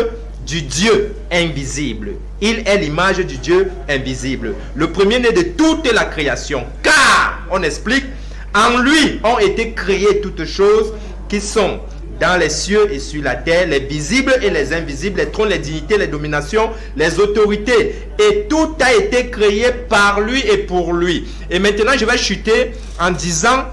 du Dieu invisible. Il est l'image du Dieu invisible. Le premier-né de toute la création. Car, on explique, en lui ont été créées toutes choses qui sont dans les cieux et sur la terre, les visibles et les invisibles, les trônes, les dignités, les dominations, les autorités. Et tout a été créé par lui et pour lui. Et maintenant, je vais chuter en disant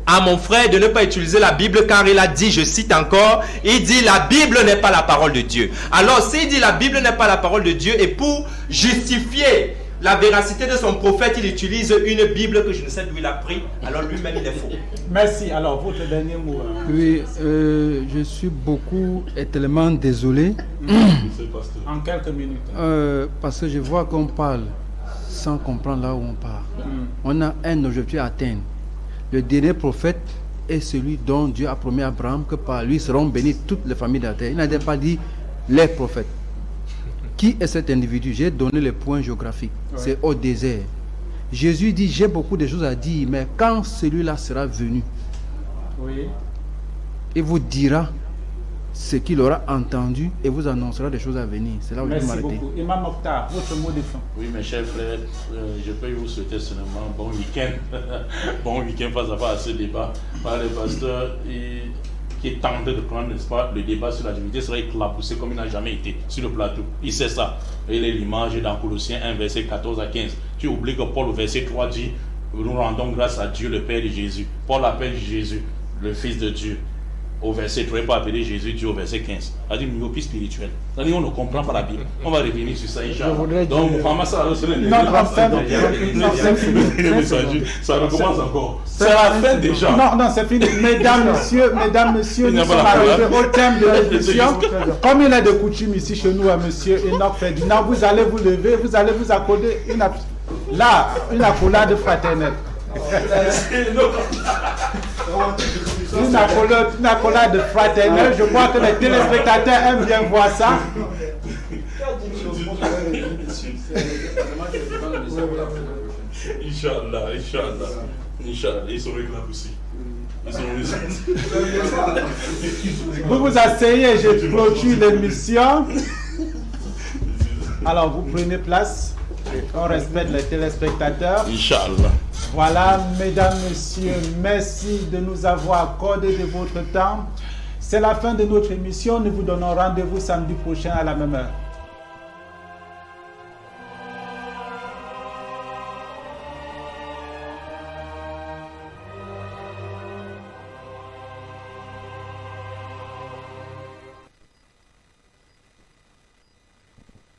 à mon frère de ne pas utiliser la Bible, car il a dit, je cite encore, il dit la Bible n'est pas la parole de Dieu. Alors s'il dit la Bible n'est pas la parole de Dieu, et pour justifier la véracité de son prophète, il utilise une Bible que je ne sais d'où il a pris, alors lui-même il est faux. Merci. Alors, votre dernier mot. Oui, je suis beaucoup et tellement désolé En quelques minutes. parce que je vois qu'on parle sans comprendre là où on part. On a un objectif à atteindre. Le dernier prophète est celui dont Dieu a promis à Abraham que par lui seront bénies toutes les familles de la terre. Il n'a pas dit les prophètes. Qui est cet individu? J'ai donné les points géographiques. Ouais. C'est au désert. Jésus dit, j'ai beaucoup de choses à dire, mais quand celui-là sera venu, Oui. il vous dira ce qu'il aura entendu et vous annoncera des choses à venir. C'est là où je vais Merci m'arrêter. beaucoup. Imam Mokhtar, votre mot de fin. Oui, mes chers frères, je peux vous souhaiter seulement bon week-end. Bon week-end face à face à ce débat par le pasteur. Et qui est tenté de prendre, n'est-ce pas, le débat sur la divinité sera éclaboussé comme il n'a jamais été sur le plateau. Il sait ça. Et l'image dans Colossiens 1, verset 14 à 15. Tu oublies que Paul, au verset 3, dit nous rendons grâce à Dieu, le Père de Jésus. Paul appelle Jésus le Fils de Dieu. Au verset 3, il peut appeler Jésus Dieu au verset 15. C'est-à-dire une myopie spirituelle. C'est-à-dire on ne comprend pas la Bible. On va revenir sur ça, Inch'Allah. Donc, Muhammad Sallallahu alayhi wa sallam. Ça recommence encore. C'est la fin déjà. Non, c'est fini. Mesdames, messieurs, nous sommes arrivés au thème de l'émission. Comme il est de coutume ici chez nous à monsieur Enoch Ferdinand, vous allez vous lever, vous allez vous accorder une accolade fraternelle. Une accolade fraternelle. Je crois que les téléspectateurs aiment bien voir ça. Inch'Allah. Ils sont éclaboussés. Vous vous asseyez, je clôture l'émission. Alors vous prenez place. On respecte les téléspectateurs. Inch'Allah. Voilà, mesdames, messieurs, merci de nous avoir accordé de votre temps. C'est la fin de notre émission. Nous vous donnons rendez-vous samedi prochain à la même heure.